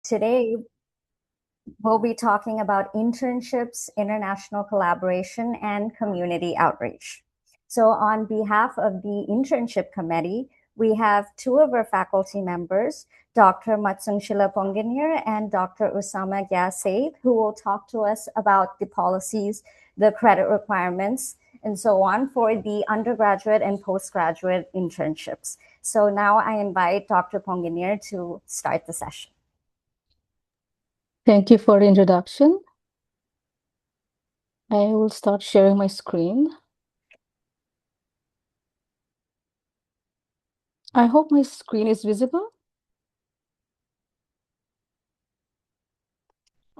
Today, we'll be talking about internships, international collaboration, and community outreach. So, on behalf of the Internship Committee, we have two of our faculty members, Dr. Matsunshila Ponginir and Dr. Usama Gyasaid, who will talk to us about the policies, the credit requirements, and so on for the undergraduate and postgraduate internships. So now I invite Dr. Ponginir to start the session. Thank you for the introduction. I will start sharing my screen. I hope my screen is visible.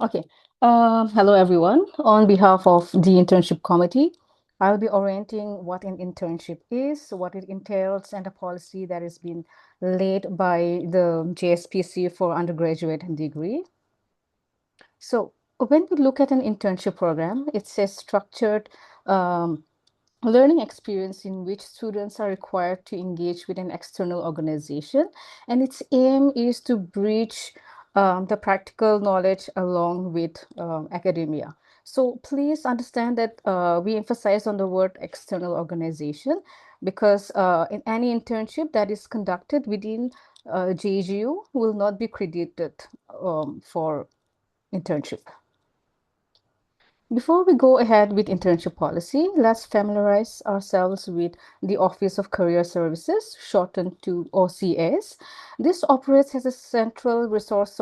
Okay. Hello, everyone. On behalf of the Internship Committee, I'll be orienting what an internship is, what it entails, and a policy that has been laid by the JSPC for undergraduate degree. So when we look at an internship program, it's a structured learning experience in which students are required to engage with an external organization, and its aim is to bridge the practical knowledge along with academia. So please understand that we emphasize on the word external organization because in any internship that is conducted within JGU will not be credited for internship. Before we go ahead with internship policy, let's familiarize ourselves with the Office of Career Services, shortened to OCS. This operates as a central resource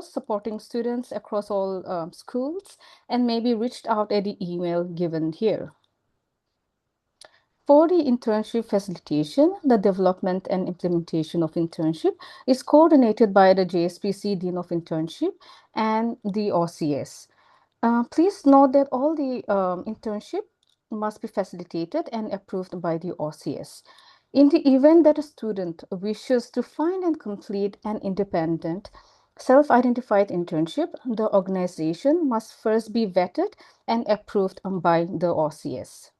supporting students across all schools and may be reached out at the email given here. For the internship facilitation, the development and implementation of internship is coordinated by the JSPC Dean of Internship and the OCS. Please note that all the internship must be facilitated and approved by the OCS. In the event that a student wishes to find and complete an independent, self-identified internship, the organization must first be vetted and approved by the OCS.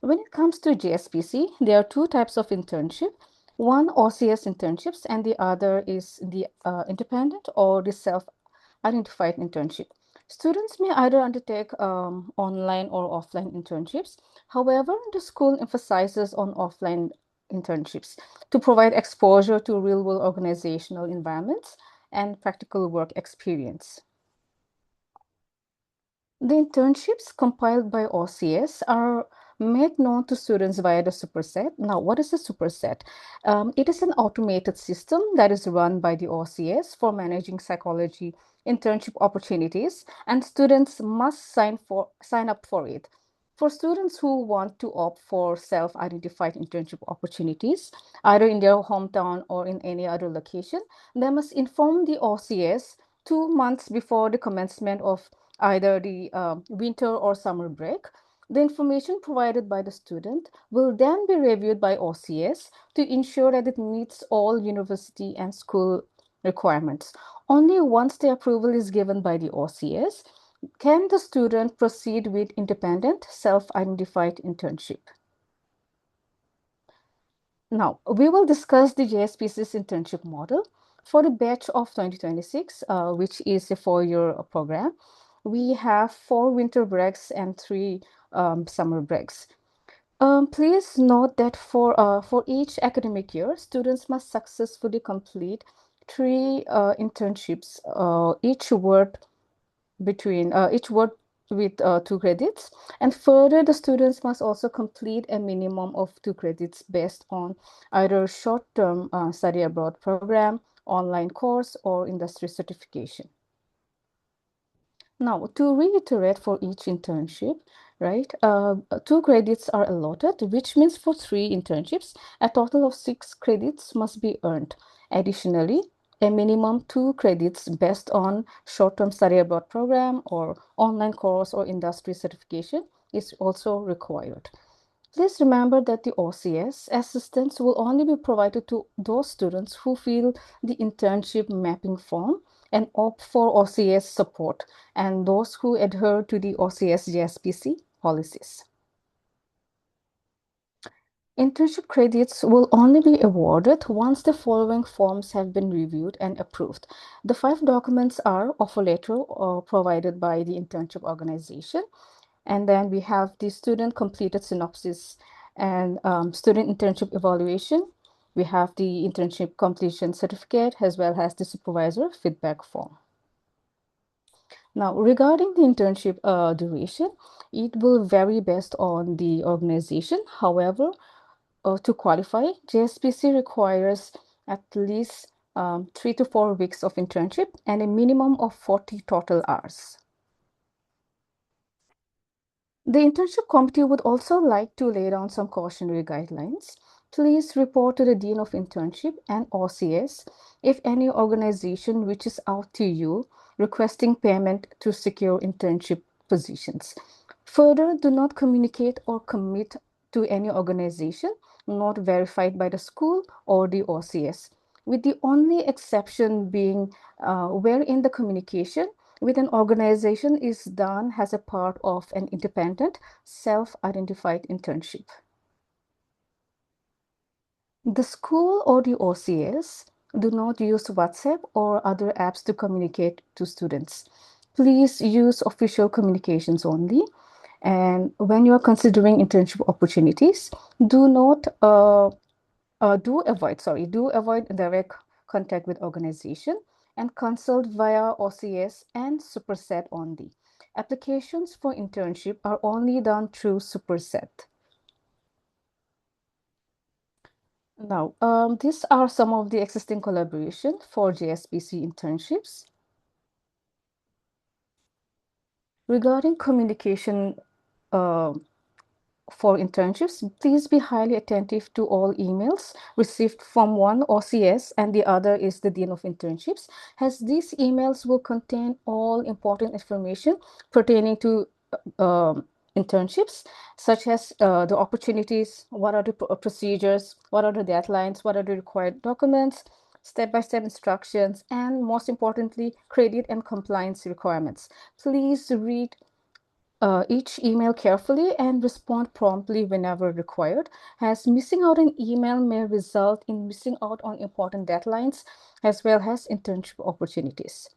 When it comes to JSPC, there are two types of internship. One OCS internships and the other is the independent or the self-identified internship. Students may either undertake online or offline internships. However, the school emphasizes on offline internships to provide exposure to real-world organizational environments and practical work experience. The internships compiled by OCS are made known to students via the superset. Now, what is a superset? It is an automated system that is run by the OCS for managing psychology internship opportunities, and students must sign up for it. For students who want to opt for self-identified internship opportunities, either in their hometown or in any other location, they must inform the OCS 2 months before the commencement of either the winter or summer break. The information provided by the student will then be reviewed by OCS to ensure that it meets all university and school requirements. Only once the approval is given by the OCS can the student proceed with independent self-identified internship. Now, we will discuss the JSPC's internship model. For the batch of 2026, which is a 4-year program, we have 4 winter breaks and 3 summer breaks. Please note that for each academic year, students must successfully complete 3 internships, each word with 2 credits. And further, the students must also complete a minimum of 2 credits based on either short-term study abroad program, online course, or industry certification. Now, to reiterate for each internship, right, 2 credits are allotted, which means for 3 internships, a total of 6 credits must be earned. Additionally, a minimum 2 credits based on short-term study abroad program or online course or industry certification is also required. Please remember that the OCS assistance will only be provided to those students who fill the internship mapping form and opt for OCS support, and those who adhere to the OCS JSPC policies. Internship credits will only be awarded once the following forms have been reviewed and approved. The five documents are offer letter provided by the internship organization, and then we have the student completed synopsis and student internship evaluation. We have the internship completion certificate as well as the supervisor feedback form. Now, regarding the internship duration, it will vary based on the organization. However, to qualify, JSPC requires at least 3 to 4 weeks of internship and a minimum of 40 total hours. The internship committee would also like to lay down some cautionary guidelines. Please report to the Dean of Internship and OCS if any organization reaches out to you requesting payment to secure internship positions. Further, do not communicate or commit to any organization not verified by the school or the OCS, with the only exception being wherein the communication with an organization is done as a part of an independent, self-identified internship. The school or the OCS do not use WhatsApp or other apps to communicate to students. Please use official communications only. And when you're considering internship opportunities, do not do avoid direct contact with organization and consult via OCS and Superset only. Applications for internship are only done through Superset. Now, these are some of the existing collaboration for JSPC internships. Regarding communication for internships, please be highly attentive to all emails received from one OCS and the other is the Dean of Internships, as these emails will contain all important information pertaining to internships, such as the opportunities, what are the procedures, what are the deadlines, what are the required documents, step-by-step instructions, and most importantly, credit and compliance requirements. Please read each email carefully and respond promptly whenever required, as missing out an email may result in missing out on important deadlines as well as internship opportunities.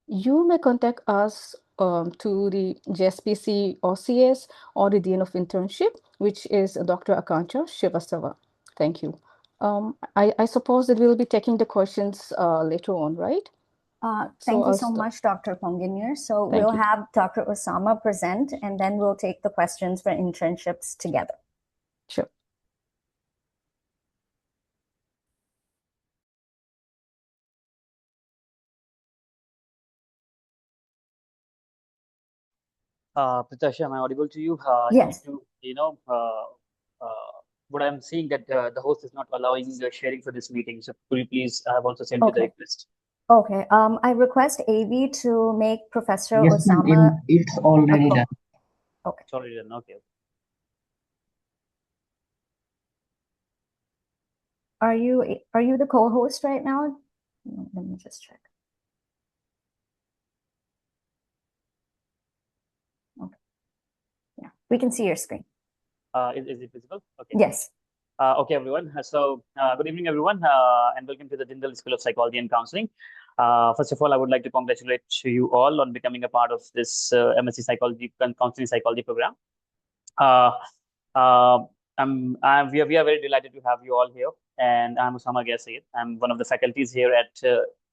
You may contact us to the JSPC OCS or the Dean of Internship, which is Dr. Akanksha Srivastava. Thank you. I suppose that we'll be taking the questions later on, right? Thank you so much, Dr. Ponginir. So we'll have Dr. Osama present, and then we'll take the questions for internships together. Sure. Pratasha, am I audible to you? Yes. What I'm seeing that the host is not allowing the sharing for this meeting. So could you please, I have also sent you the request. Okay. I request AV to make Professor Yes, Osama. it's already done. Okay. It's already done. Okay. Are you the co-host right now? Let me just check. Okay. Yeah, we can see your screen. Is it visible? Okay. Yes. Okay, everyone. So, good evening, everyone, and welcome to the Jindal School of Psychology and Counseling. First of all, I would like to congratulate you all on becoming a part of this MSc Psychology and Counseling Psychology program. We are very delighted to have you all here, and I'm Osama Sayed. I'm one of the faculties here at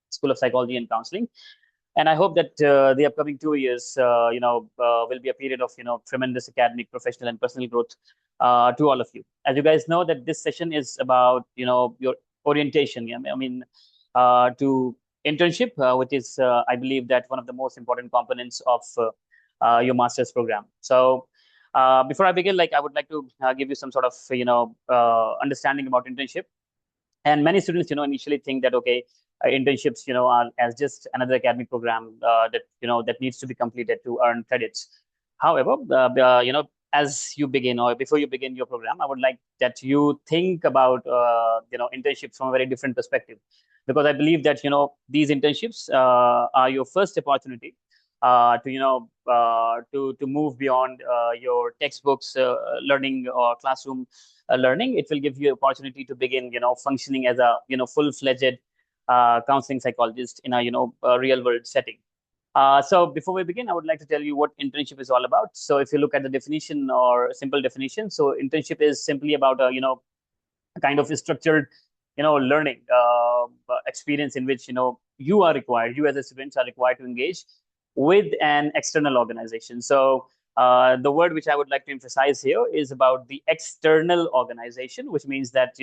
School of Psychology and Counseling. And I hope that the upcoming 2 years, will be a period of, tremendous academic, professional, and personal growth to all of you. As you guys know, that this session is about, your orientation. I mean, to internship, which is, I believe, that one of the most important components of your master's program. So, before I begin, I would like to give you some sort of, understanding about internship. And many students, initially think that, okay, internships, are as just another academic program that needs to be completed to earn credits. However, as you begin or before you begin your program, I would like that you think about, internships from a very different perspective, because I believe that, these internships are your first opportunity to move beyond your textbooks learning or classroom learning. It will give you opportunity to begin functioning as a full-fledged counseling psychologist in a real world setting. So before we begin, I would like to tell you what internship is all about. So if you look at the definition or simple definition, so internship is simply about a kind of structured learning experience in which you as a student are required to engage with an external organization. So the word which I would like to emphasize here is about the external organization, which means that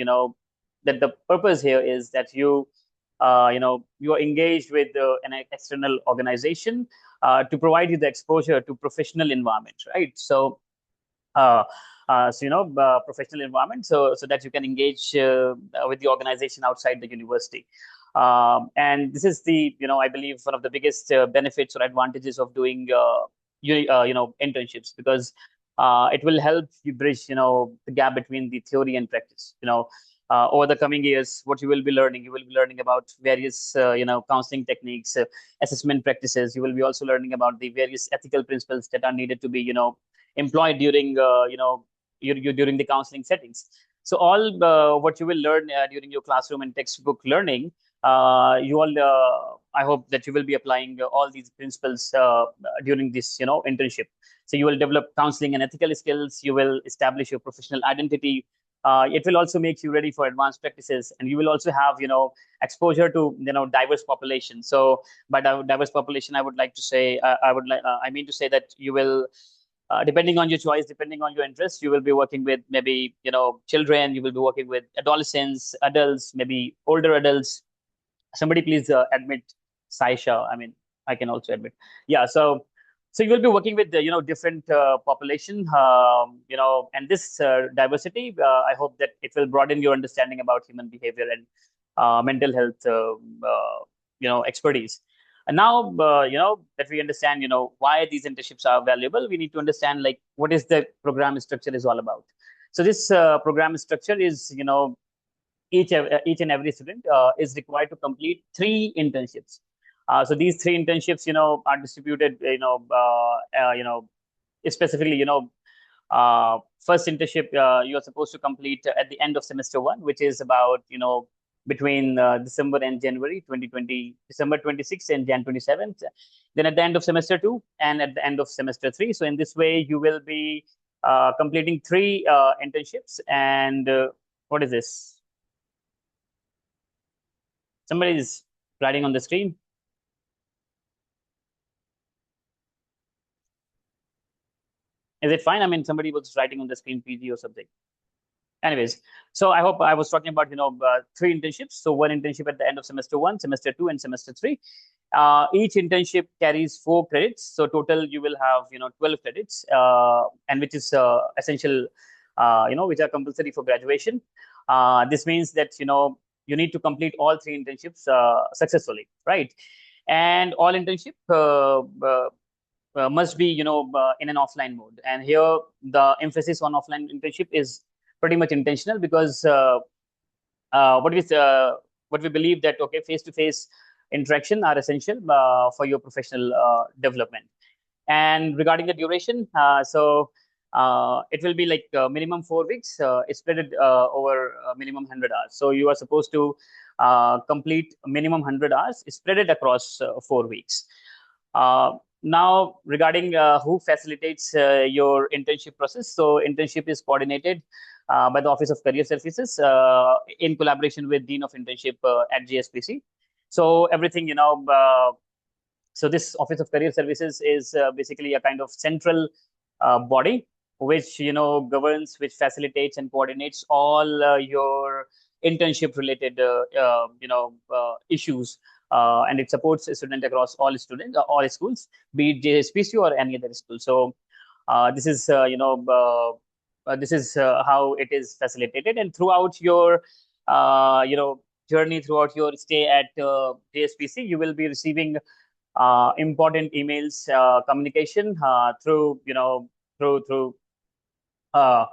that the purpose here is that you are engaged with an external organization to provide you the exposure to professional environment, right? Uh, Professional environment, so that you can engage with the organization outside the university. And this is I believe one of the biggest benefits or advantages of doing internships, because it will help you bridge the gap between the theory and practice. Over the coming years, what you will be learning about various counseling techniques, assessment practices. You will be also learning about the various ethical principles that are needed to be employed during during the counseling settings. So all what you will learn during your classroom and textbook learning, I hope that you will be applying all these principles during this internship. So you will develop counseling and ethical skills. You will establish your professional identity. It will also make you ready for advanced practices, and you will also have exposure to diverse population. So by diverse population, I would like to say I mean to say that you will depending on your choice, depending on your interest, you will be working with maybe children. You will be working with adolescents, adults, maybe older adults. Somebody please admit Saisha. I mean, I can also admit. Yeah. So you will be working with different population, and this diversity. I hope that it will broaden your understanding about human behavior and mental health, expertise. And now, that we understand, why these internships are valuable, we need to understand like what is the program structure is all about. So this program structure is, each and every student is required to complete 3 internships. So these 3 internships, are distributed, specifically, first internship you are supposed to complete at the end of semester 1, which is about between December and January 2020, December 26th and Jan 27th. Then at the end of semester 2 and at the end of semester 3. So in this way, you will be completing 3 internships. And what is this? Somebody is writing on the screen. Is it fine? I mean, somebody was writing on the screen PG or something. Anyways, so I hope I was talking about 3 internships. So 1 internship at the end of semester 1, semester 2, and semester 3. Each internship carries 4 credits. So total you will have 12 credits, and which is essential, which are compulsory for graduation. This means that you need to complete all 3 internships successfully, right? And all internship must be in an offline mode. And here the emphasis on offline internship is pretty much intentional, because uh, what we uh, what we believe that okay, face to face interaction are essential for your professional development. And regarding the duration, it will be like minimum 4 weeks. It's spread over minimum 100 hours. So you are supposed to complete minimum 100 hours, spread it across 4 weeks. Now, regarding who facilitates your internship process, so internship is coordinated by the Office of Career Services in collaboration with Dean of Internship at JSPC. So everything, so this Office of Career Services is basically a kind of central body which governs, which facilitates and coordinates all your internship related issues, and it supports a student across all schools, be it JSPC or any other school. So this is how it is facilitated, and throughout your journey, throughout your stay at JSPC, you will be receiving important emails, communication through uh,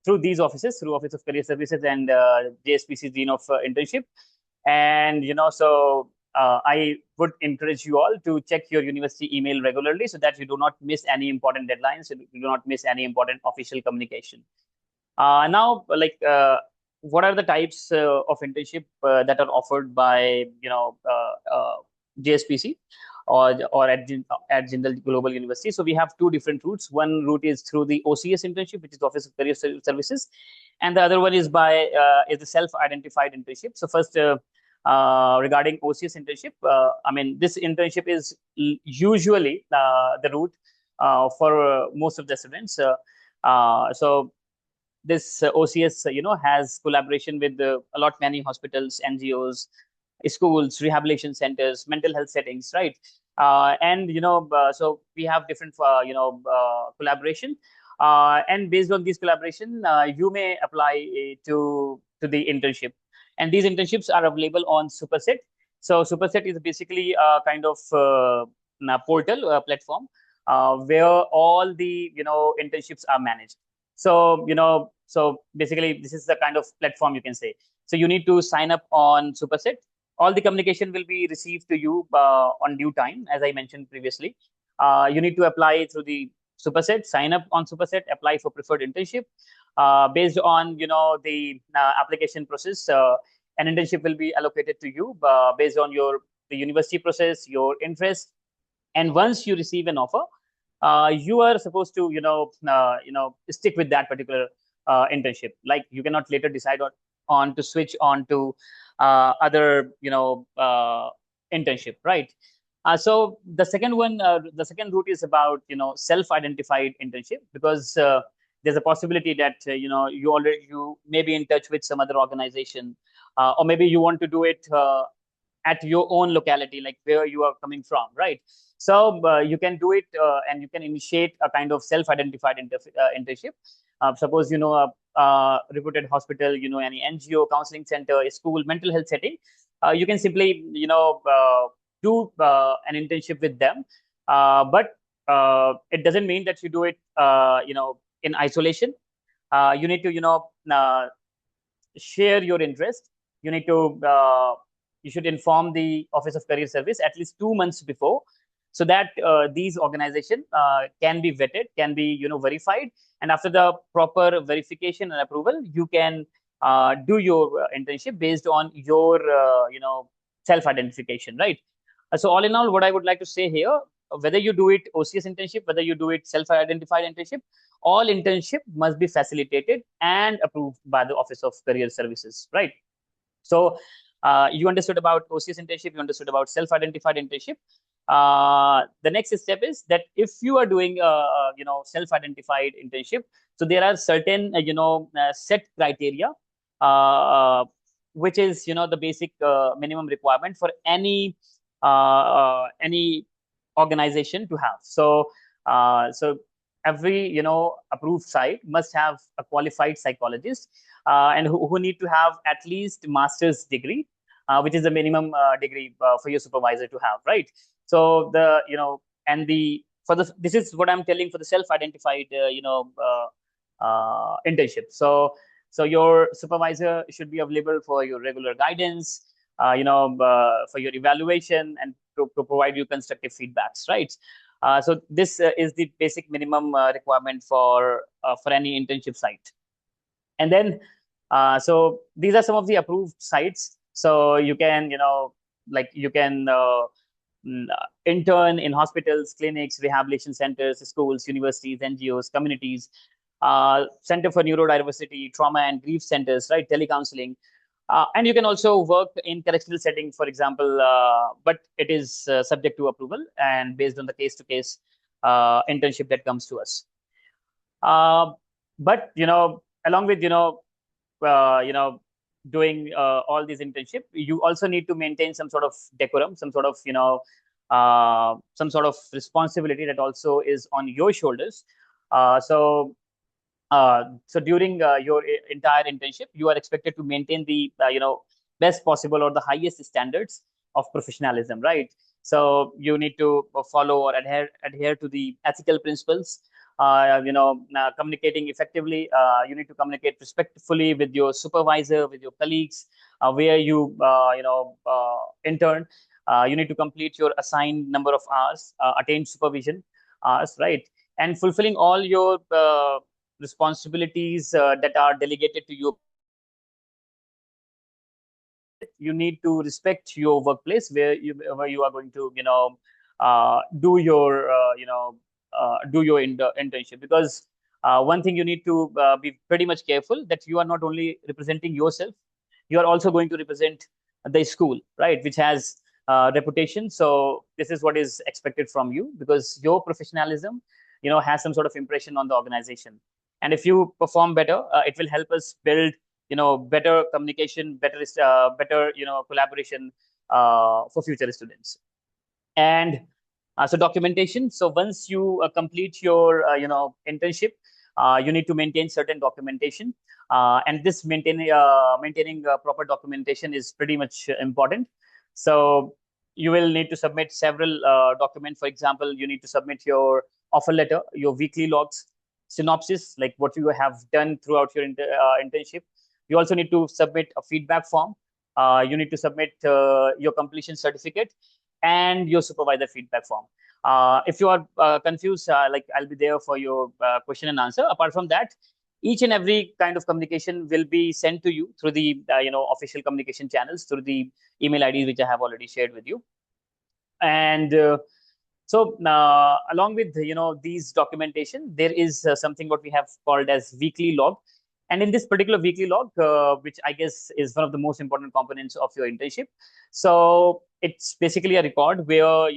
through these offices, through Office of Career Services and JSPC Dean of Internship. And I would encourage you all to check your university email regularly so that you do not miss any important deadlines, you do not miss any important official communication. Now, what are the types of internship that are offered by JSPC or at Jindal Global University? So we have two different routes. One route is through the OCS internship, which is Office of Career Services, and the other one is the self-identified internship. So first, regarding OCS internship, I mean, this internship is usually the route for most of the students. So this OCS, has collaboration with a lot many hospitals, NGOs, schools, rehabilitation centers, mental health settings, right? And so we have different collaboration, and based on this collaboration, you may apply to the internship, and these internships are available on Superset. So Superset is basically a kind of portal platform where all the internships are managed. So so basically this is the kind of platform, you can say. So you need to sign up on Superset. All the communication will be received to you on due time, as I mentioned previously. You need to apply through the Superset, sign up on Superset, apply for preferred internship. Based on the application process, an internship will be allocated to you based on the university process, your interest, and once you receive an offer, you are supposed to stick with that particular internship. Like, you cannot later decide on to switch on to other internship, right? So the second route is about self-identified internship, because there's a possibility that you may be in touch with some other organization, or maybe you want to do it at your own locality, like where you are coming from, right? So you can do it, and you can initiate a kind of self-identified internship. Suppose a reputed hospital, any NGO, counseling center, a school, mental health setting. You can simply do an internship with them, but it doesn't mean that you do it in isolation. You need to share your interest. You need to you should inform the Office of Career Service at least 2 months before, so that these organizations can be vetted, can be verified, and after the proper verification and approval, you can do your internship based on your self-identification, right? So all in all, what I would like to say here, whether you do it OCS internship, whether you do it self-identified internship, all internship must be facilitated and approved by the Office of Career Services, right? So you understood about OCS internship, you understood about self-identified internship. The next step is that if you are doing self-identified internship, so there are certain set criteria, which is the basic minimum requirement for any organization to have. So every approved site must have a qualified psychologist, and who need to have at least master's degree, which is the minimum degree for your supervisor to have, right? So this is what I'm telling for the self-identified internship. So your supervisor should be available for your regular guidance, for your evaluation, and to provide you constructive feedbacks, right? So this is the basic minimum requirement for any internship site. And then so these are some of the approved sites. So you can intern in hospitals, clinics, rehabilitation centers, schools, universities, NGOs, communities, Center for Neurodiversity, Trauma and Grief Centers, right? Telecounseling. And you can also work in correctional setting, for example, but it is subject to approval and based on the case-to-case internship that comes to us. But along with doing all these internship, you also need to maintain some sort of decorum, some sort of responsibility that also is on your shoulders. So during your entire internship, you are expected to maintain the best possible or the highest standards of professionalism, right? So you need to follow or adhere to the ethical principles. Communicating effectively. You need to communicate respectfully with your supervisor, with your colleagues, where you intern. You need to complete your assigned number of hours, attain supervision hours, right? And fulfilling all your responsibilities that are delegated to you. You need to respect your workplace where you are going to do your internship, because one thing you need to be pretty much careful that you are not only representing yourself, you are also going to represent the school, right, which has reputation. So this is what is expected from you, because your professionalism has some sort of impression on the organization. And if you perform better, it will help us build better communication, better collaboration for future students. And so documentation. So once you complete your internship, you need to maintain certain documentation, and this maintaining proper documentation is pretty much important. So you will need to submit several documents. For example, you need to submit your offer letter, your weekly logs, synopsis, like what you have done throughout your internship. You also need to submit a feedback form. You need to submit your completion certificate and your supervisor feedback form. If you are confused, like I'll be there for your question and answer. Apart from that, each and every kind of communication will be sent to you through the official communication channels, through the email IDs which I have already shared with you. And so along with these documentation, there is something what we have called as weekly log. And in this particular weekly log, which I guess is one of the most important components of your internship, so it's basically a record where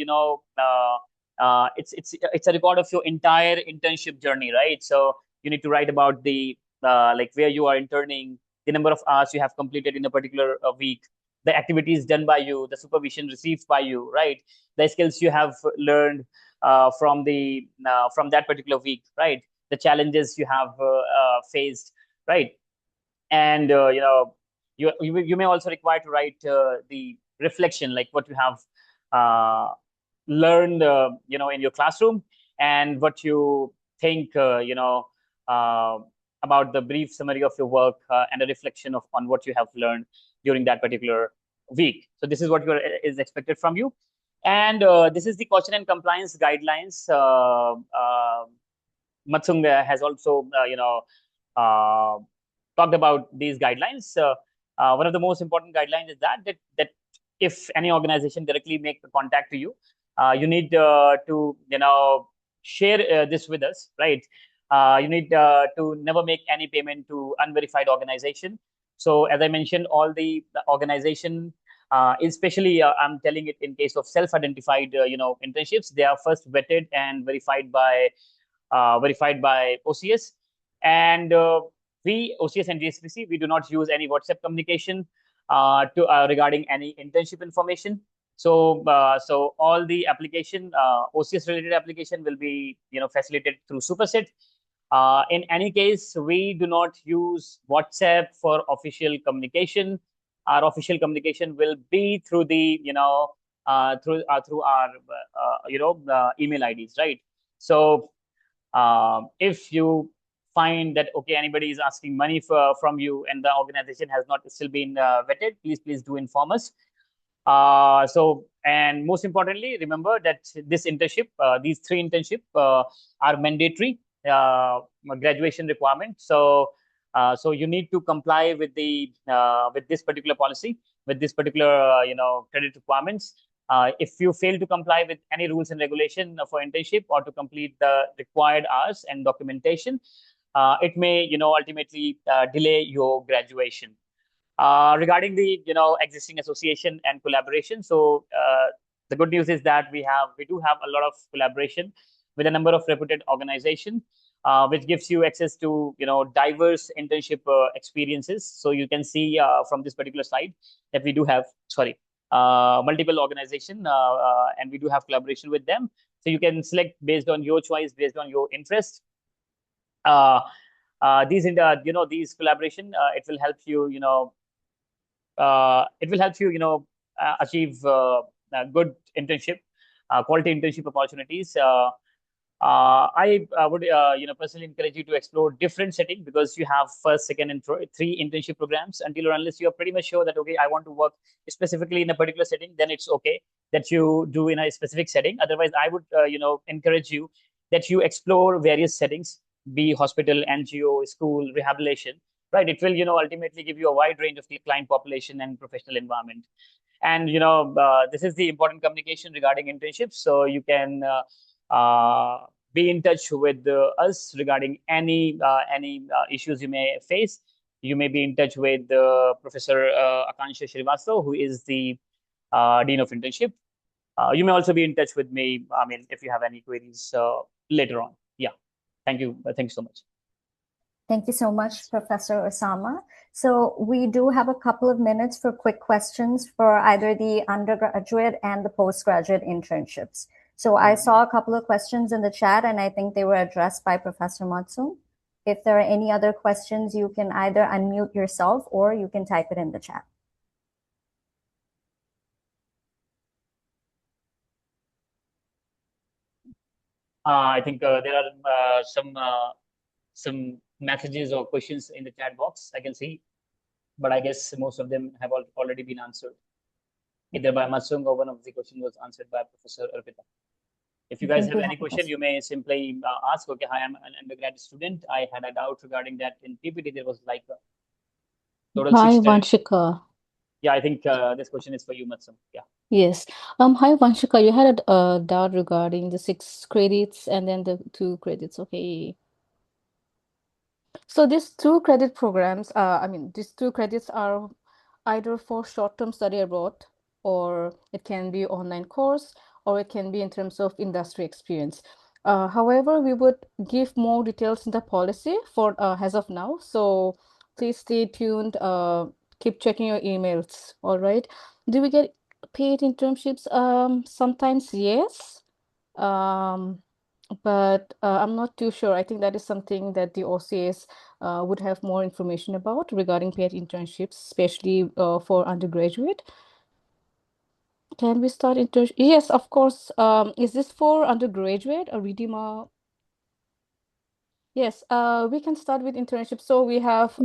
it's a record of your entire internship journey, right? So you need to write about the like where you are interning, the number of hours you have completed in a particular week, the activities done by you, the supervision received by you, right? The skills you have learned from that particular week, right? The challenges you have faced, right? And you may also require to write the reflection, like what you have uh, learned in your classroom, and what you think uh, about the brief summary of your work, and a reflection on what you have learned during that particular week. So this is what is expected from you. And this is the caution and compliance guidelines. Matsung has also uh, talked about these guidelines. One of the most important guidelines is that if any organization directly make the contact to you, you need to share this with us, right? You need to never make any payment to unverified organization. So as I mentioned, all the organization, especially I'm telling it in case of self-identified internships, they are first vetted and verified by OCS. And we, OCS and GSPC, we do not use any WhatsApp communication to regarding any internship information. So all the application, OCS related application will be facilitated through Superset. In any case, we do not use WhatsApp for official communication. Our official communication will be through the through our email IDs, right? So if you find that okay, anybody is asking money from you and the organization has not still been vetted, please do inform us. And most importantly, remember that this internship, these three internship are mandatory graduation requirement. So you need to comply with the with this particular policy, with this particular credit requirements. If you fail to comply with any rules and regulation for internship or to complete the required hours and documentation, it may ultimately delay your graduation. Regarding the existing association and collaboration, so the good news is that we do have a lot of collaboration with a number of reputed organizations, which gives you access to diverse internship experiences. So you can see from this particular slide that we do have multiple organization, and we do have collaboration with them. So you can select based on your choice, based on your interest. These these collaboration, it will help you achieve good internship, quality internship opportunities. I would personally encourage you to explore different setting, because you have first, second, and three internship programs. Until or unless you are pretty much sure that okay, I want to work specifically in a particular setting, then it's okay that you do in a specific setting. Otherwise, I would encourage you that you explore various settings, be hospital, NGO, school, rehabilitation. Right, it will ultimately give you a wide range of client population and professional environment. And this is the important communication regarding internships, so you can be in touch with us regarding any issues you may face. You may be in touch with Professor Akansha Srivastav, who is the Dean of Internship. You may also be in touch with me, I mean, if you have any queries later on. Yeah. Thank you. Thank you so much. Thank you so much, Professor Osama. So we do have a couple of minutes for quick questions for either the undergraduate and the postgraduate internships. So I saw a couple of questions in the chat, and I think they were addressed by Professor Matsum. If there are any other questions, you can either unmute yourself or you can type it in the chat. I think there are some messages or questions in the chat box I can see, but I guess most of them have already been answered, either by Masung or one of the questions was answered by Professor Arpita. If you guys have any question, you may simply ask, okay, hi, I'm an undergraduate student. I had a doubt regarding that in PPT. There was like a total Hi, 6 Vanshika. Yeah, I think this question is for you, Matsum. Yeah. Yes. Hi, Vanshika. You had a doubt regarding the 6 credits and then the 2 credits. Okay. So these 2 credit programs, these 2 credits are either for short-term study abroad, or it can be online course, or it can be in terms of industry experience. However, we would give more details in the policy for as of now. So please stay tuned. Keep checking your emails. All right. Do we get paid internships? Sometimes yes. Um, but I'm not too sure. I think that is something that the OCS would have more information about regarding paid internships, especially for undergraduate. Can we start internship? Yes, of course. Is this for undergraduate or Ridima? Yes, we can start with internship. So we have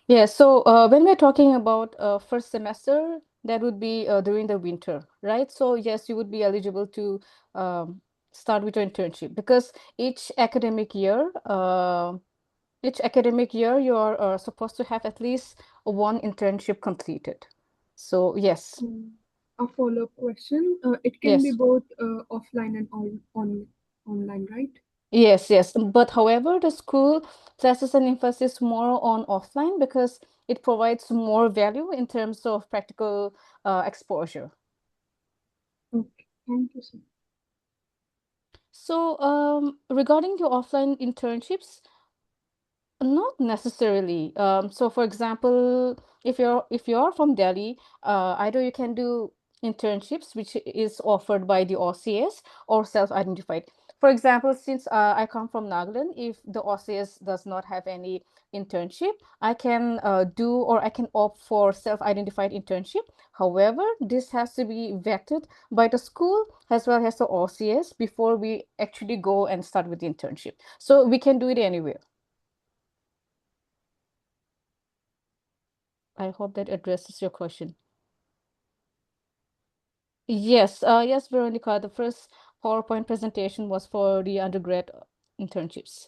yeah, so when we're talking about first semester, that would be during the winter, right? So yes, you would be eligible to um, start with your internship, because each academic year, you are supposed to have at least one internship completed. So yes, A follow-up question. It can be yes, both offline and online, right? yes. But however, the school places an emphasis more on offline because it provides more value in terms of practical exposure. Okay, thank you, sir. So, regarding your offline internships, not necessarily. So for example, if you're from Delhi, either you can do internships, which is offered by the OCS, or self-identified. For example, since I come from Nagaland, if the OCS does not have any internship, I can do, or I can opt for self-identified internship. However, this has to be vetted by the school as well as the OCS before we actually go and start with the internship. So we can do it anywhere. I hope that addresses your question. Yes, Veronica, the first PowerPoint presentation was for the undergrad internships.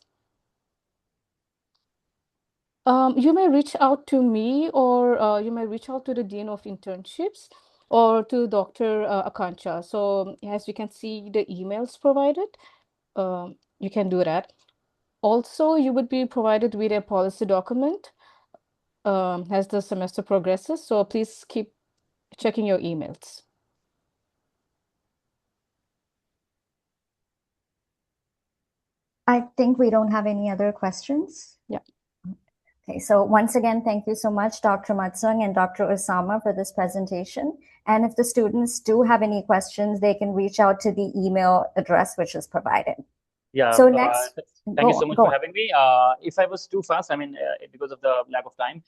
You may reach out to me, or you may reach out to the Dean of Internships, or to Dr. Akancha. So as you can see the emails provided, you can do that. Also, you would be provided with a policy document as the semester progresses. So please keep checking your emails. I think we don't have any other questions. Yeah. Okay, so once again, thank you so much, Dr. Matsung and Dr. Osama, for this presentation. And if the students do have any questions, they can reach out to the email address which is provided. Yeah. So next, thank you so much for having me. If I was too fast, I mean, because of the lack of time,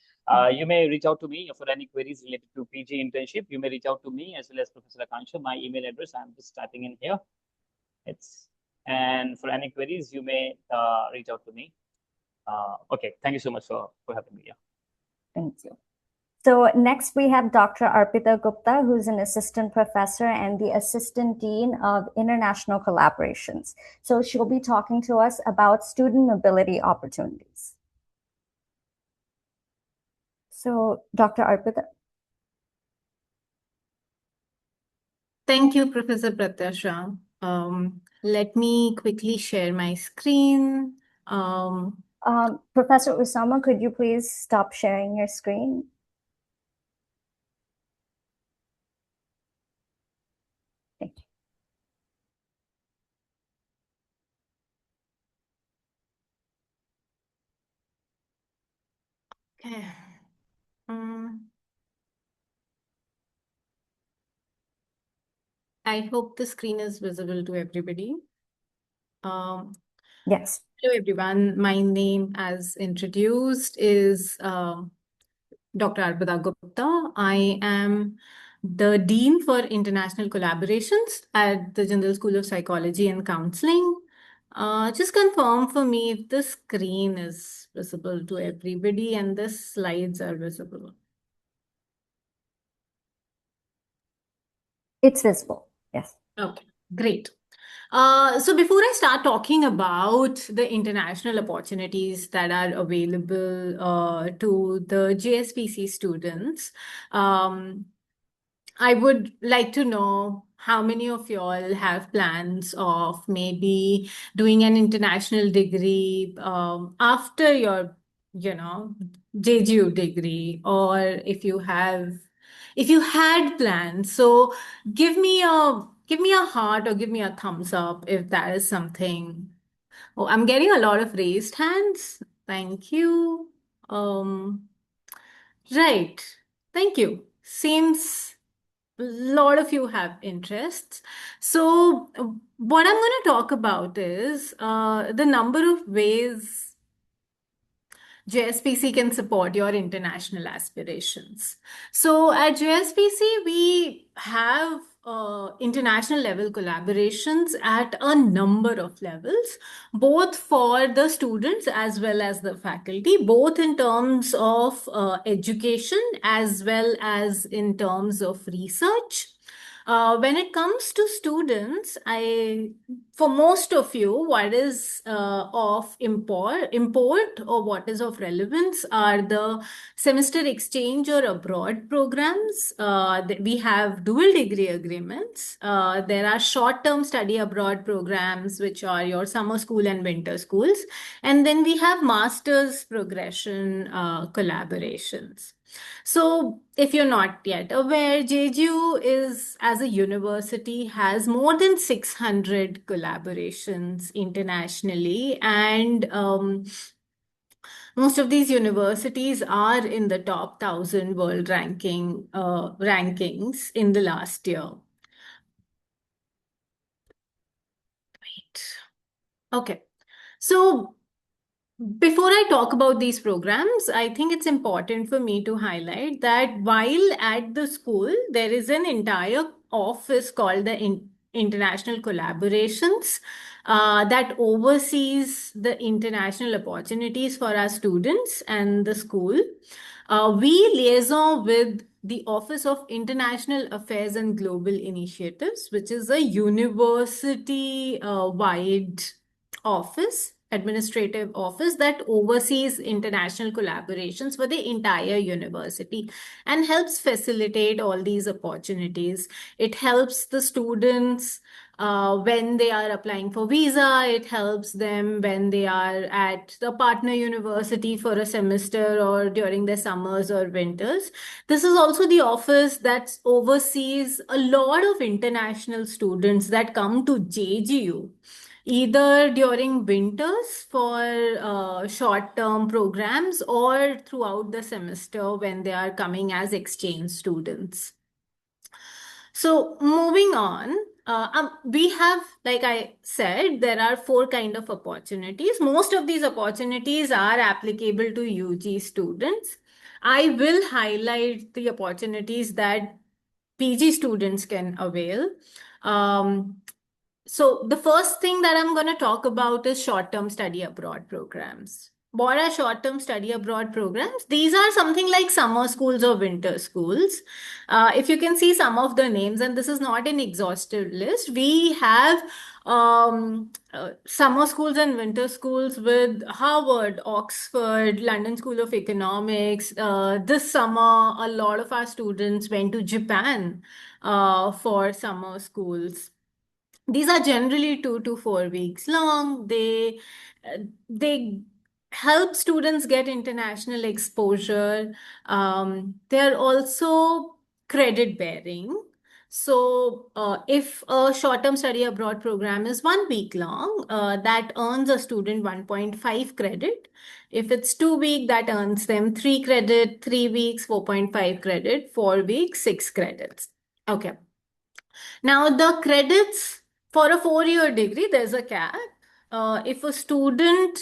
you may reach out to me for any queries related to PG internship. You may reach out to me as well as Professor Akansha. My email address, I'm just typing in here. It's And for any queries, you may reach out to me. Okay, thank you so much for having me. Yeah. Thank you. So next we have Dr. Arpita Gupta, who's an assistant professor and the assistant dean of international collaborations. So she'll be talking to us about student mobility opportunities. So Dr. Arpita. Thank you, Professor Pratyasha. Let me quickly share my screen. Professor Usama, could you please stop sharing your screen? Thank you. Okay. I hope the screen is visible to everybody. Yes. Hello, everyone. My name, as introduced, is Dr. Arpita Gupta. I am the Dean for International Collaborations at the General School of Psychology and Counseling. Just confirm for me if the screen is visible to everybody and the slides are visible. It's visible, yes. Okay, great. So before I start talking about the international opportunities that are available to the JSPC students, I would like to know how many of y'all have plans of maybe doing an international degree after your, JGU degree, or if you had plans. So give me a heart or give me a thumbs up if that is something. Oh, I'm getting a lot of raised hands. Thank you. Right. Thank you. Seems a lot of you have interests. So, what I'm going to talk about is the number of ways JSPC can support your international aspirations. So at JSPC, we have international level collaborations at a number of levels, both for the students as well as the faculty, both in terms of education as well as in terms of research. When it comes to students, for most of you, what is of import or what is of relevance are the semester exchange or abroad programs. We have dual degree agreements. There are short-term study abroad programs, which are your summer school and winter schools. And then we have master's progression collaborations. So, if you're not yet aware, JGU is, as a university, has more than 600 collaborations internationally, and most of these universities are in the top 1,000 world rankings in the last year. Right. Okay. So before I talk about these programs, I think it's important for me to highlight that while at the school, there is an entire office called the International Collaborations that oversees the international opportunities for our students and the school. We liaison with the Office of International Affairs and Global Initiatives, which is a university-wide office, administrative office that oversees international collaborations for the entire university and helps facilitate all these opportunities. It helps the students when they are applying for visa. It helps them when they are at the partner university for a semester or during their summers or winters. This is also the office that oversees a lot of international students that come to JGU either during winters for short-term programs or throughout the semester when they are coming as exchange students. So moving on, we have, like I said, there are 4 kind of opportunities. Most of these opportunities are applicable to UG students. I will highlight the opportunities that PG students can avail. So the first thing that I'm going to talk about is short-term study abroad programs. What are short-term study abroad programs? These are something like summer schools or winter schools. If you can see some of the names, and this is not an exhaustive list, we have summer schools and winter schools with Harvard, Oxford, London School of Economics. This summer, a lot of our students went to Japan for summer schools. These are generally 2 to 4 weeks long. They help students get international exposure. They're also credit bearing. So, if a short-term study abroad program is 1 week long, that earns a student 1.5 credit. If it's 2 week, that earns them 3 credit, 3 weeks, 4.5 credit, 4 weeks, 6 credits. Okay. Now, the credits for a 4 year degree, there's a cap. If a student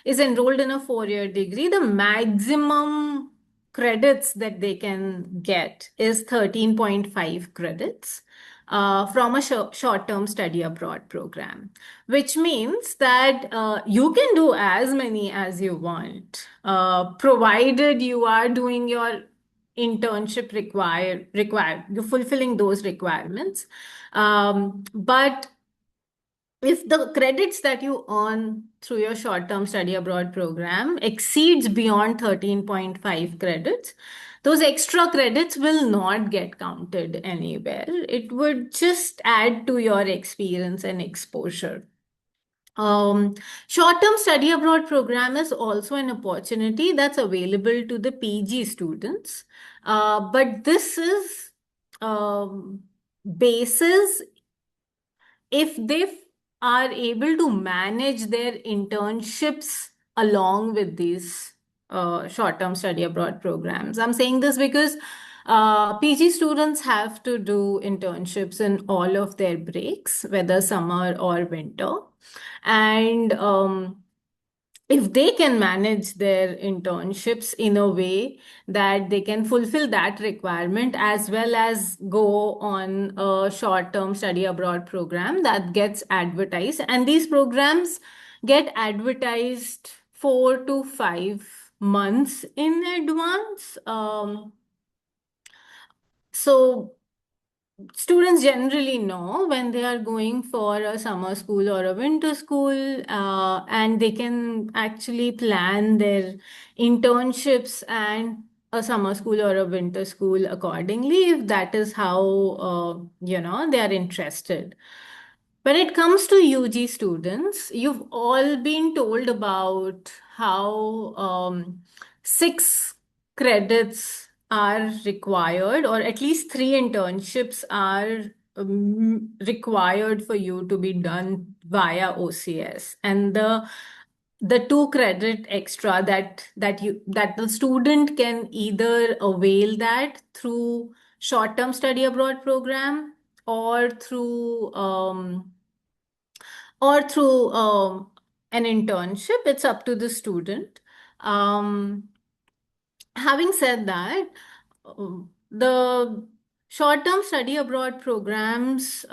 is enrolled in a 4 year degree, the maximum credits that they can get is 13.5 credits from a short-term study abroad program, which means that you can do as many as you want, provided you are doing your internship required you're fulfilling those requirements. But if the credits that you earn through your short-term study abroad program exceeds beyond 13.5 credits, those extra credits will not get counted anywhere. It would just add to your experience and exposure. Short-term study abroad program is also an opportunity that's available to the PG students. But this is basis if they are able to manage their internships along with these short-term study abroad programs. I'm saying this because PG students have to do internships in all of their breaks, whether summer or winter. And if they can manage their internships in a way that they can fulfill that requirement as well as go on a short-term study abroad program that gets advertised, and these programs get advertised 4 to 5 months in advance. So students generally know when they are going for a summer school or a winter school, and they can actually plan their internships and a summer school or a winter school accordingly if that is how they are interested. When it comes to UG students, you've all been told about how 6 credits are required, or at least 3 internships are required for you to be done via OCS, and the 2 credit extra that the student can either avail that through short-term study abroad program or through an internship. It's up to the student. Having said that, the short-term study abroad programs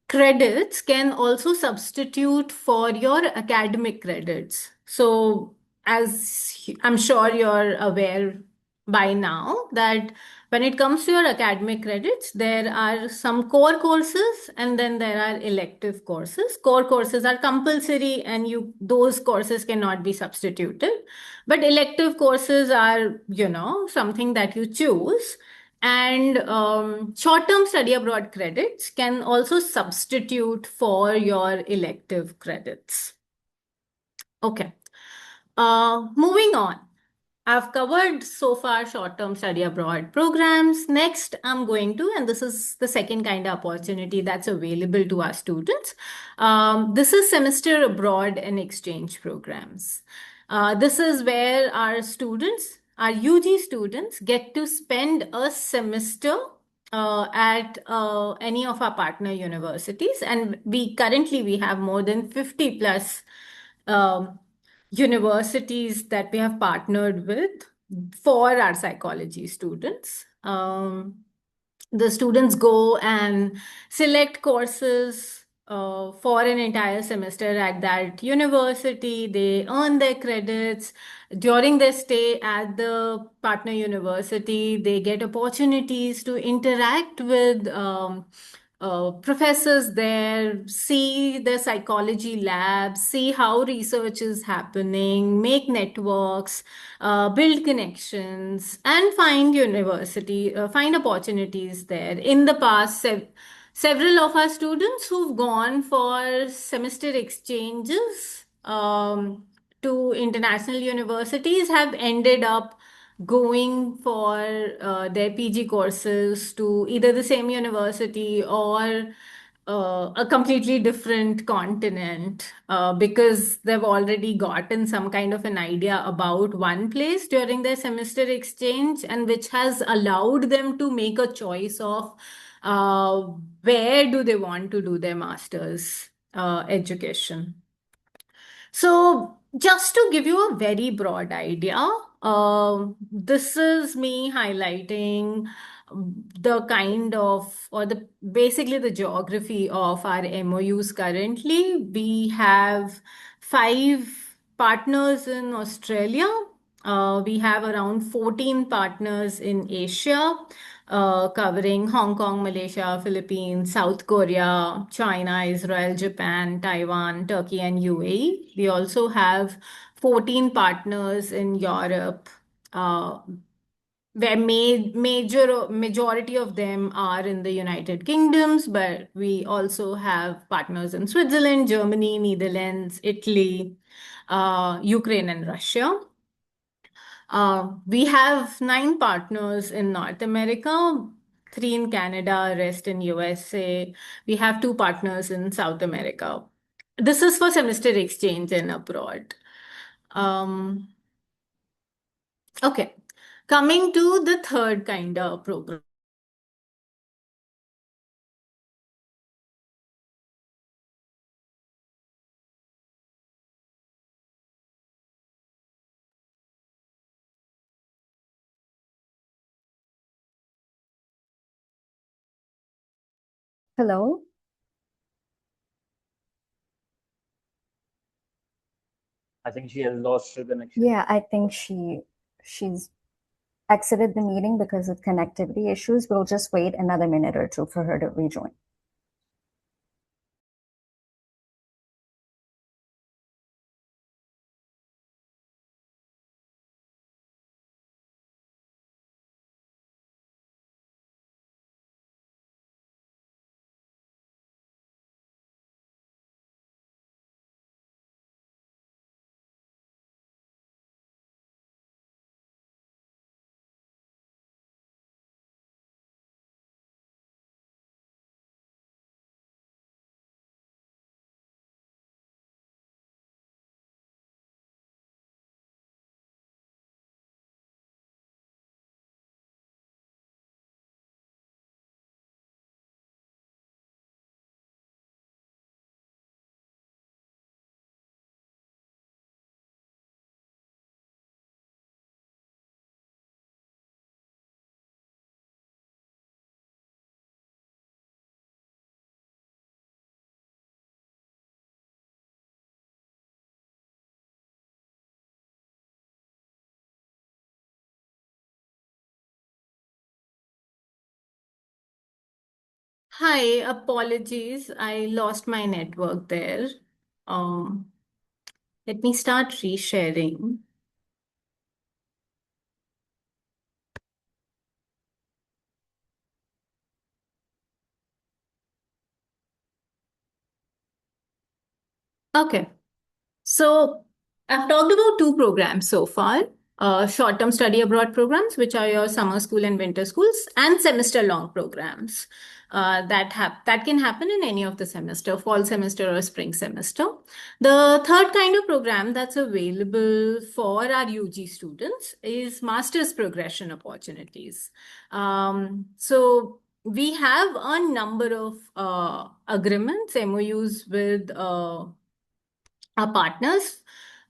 credits can also substitute for your academic credits. So, as I'm sure you're aware by now, that when it comes to your academic credits, there are some core courses and then there are elective courses. Core courses are compulsory and those courses cannot be substituted. But elective courses are, something that you choose. And short-term study abroad credits can also substitute for your elective credits. Okay. Moving on. I've covered so far short-term study abroad programs. Next, I'm going to, and this is the second kind of opportunity that's available to our students. This is semester abroad and exchange programs. This is where our UG students get to spend a semester at any of our partner universities. And we have more than 50 plus universities that we have partnered with for our psychology students. The students go and select courses for an entire semester at that university. They earn their credits. During their stay at the partner university, they get opportunities to interact with professors there, see the psychology labs, see how research is happening, make networks, build connections, and find opportunities there. In the past, several of our students who've gone for semester exchanges to international universities have ended up going for their PG courses to either the same university or a completely different continent because they've already gotten some kind of an idea about one place during their semester exchange, and which has allowed them to make a choice of uh, where do they want to do their master's education. So, just to give you a very broad idea, this is me highlighting the kind of, or the basically the geography of our MOUs currently. We have 5 partners in Australia. We have around 14 partners in Asia, covering Hong Kong, Malaysia, Philippines, South Korea, China, Israel, Japan, Taiwan, Turkey, and UAE. We also have 14 partners in Europe, where majority of them are in the United Kingdoms, but we also have partners in Switzerland, Germany, Netherlands, Italy, Ukraine, and Russia. We have 9 partners in North America, 3 in Canada, rest in USA. We have 2 partners in South America. This is for semester exchange and abroad. Okay, coming to the third kind of program. Hello? I think she has lost her connection. Yeah, I think she's exited the meeting because of connectivity issues. We'll just wait another minute or two for her to rejoin. Hi, apologies. I lost my network there. Um, Let me start resharing. Okay. So I've talked about 2 programs so far, short-term study abroad programs, which are your summer school and winter schools, and semester-long programs that can happen in any of the semester, fall semester or spring semester. The third kind of program that's available for our UG students is master's progression opportunities. So we have a number of agreements, MOUs with our partners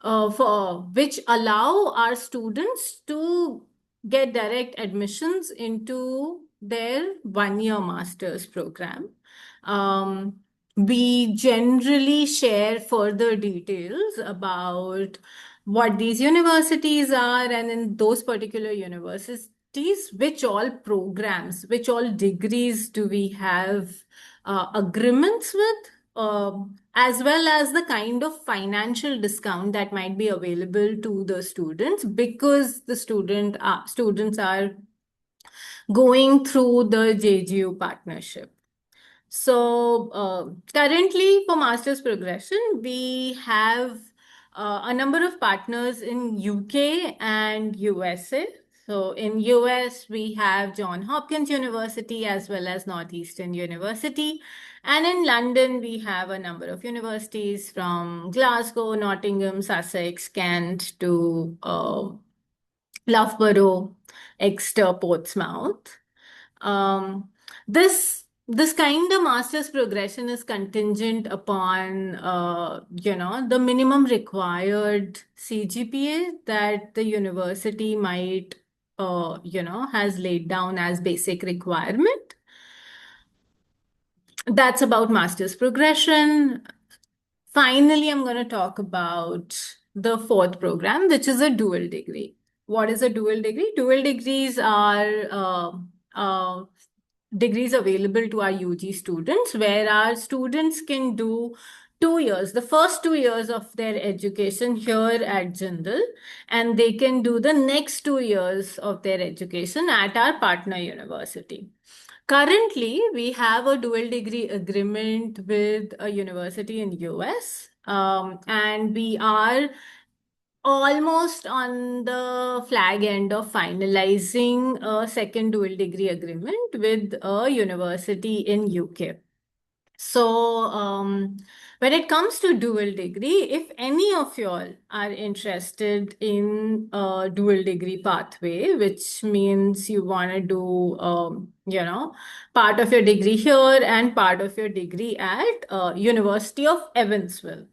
for which allow our students to get direct admissions into their one-year master's program. We generally share further details about what these universities are, and in those particular universities, which all programs, which all degrees do we have agreements with, as well as the kind of financial discount that might be available to the students, because the students are going through the JGU partnership. So currently for master's progression, we have a number of partners in UK and USA. So in US, we have Johns Hopkins University as well as Northeastern University. And in London, we have a number of universities from Glasgow, Nottingham, Sussex, Kent to Loughborough, Exeter, Portsmouth. This kind of master's progression is contingent upon the minimum required CGPA that the university might has laid down as basic requirement. That's about master's progression. Finally, I'm going to talk about the fourth program, which is a dual degree. What is a dual degree? Dual degrees are degrees available to our UG students, where our students can do 2 years, the first 2 years of their education here at Jindal, and they can do the next 2 years of their education at our partner university. Currently, we have a dual degree agreement with a university in US, and we are almost on the flag end of finalizing a second dual degree agreement with a university in UK. So, when it comes to dual degree, if any of y'all are interested in a dual degree pathway, which means you want to do, part of your degree here and part of your degree at University of Evansville.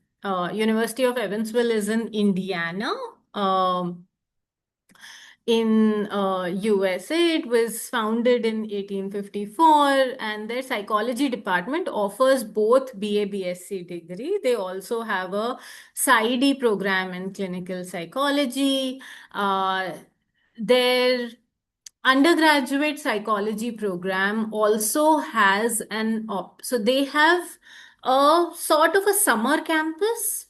University of Evansville is in Indiana. In USA. It was founded in 1854, and their psychology department offers both BA BSc degree. They also have a PsyD program in clinical psychology. Their undergraduate psychology program also has so they have a sort of a summer campus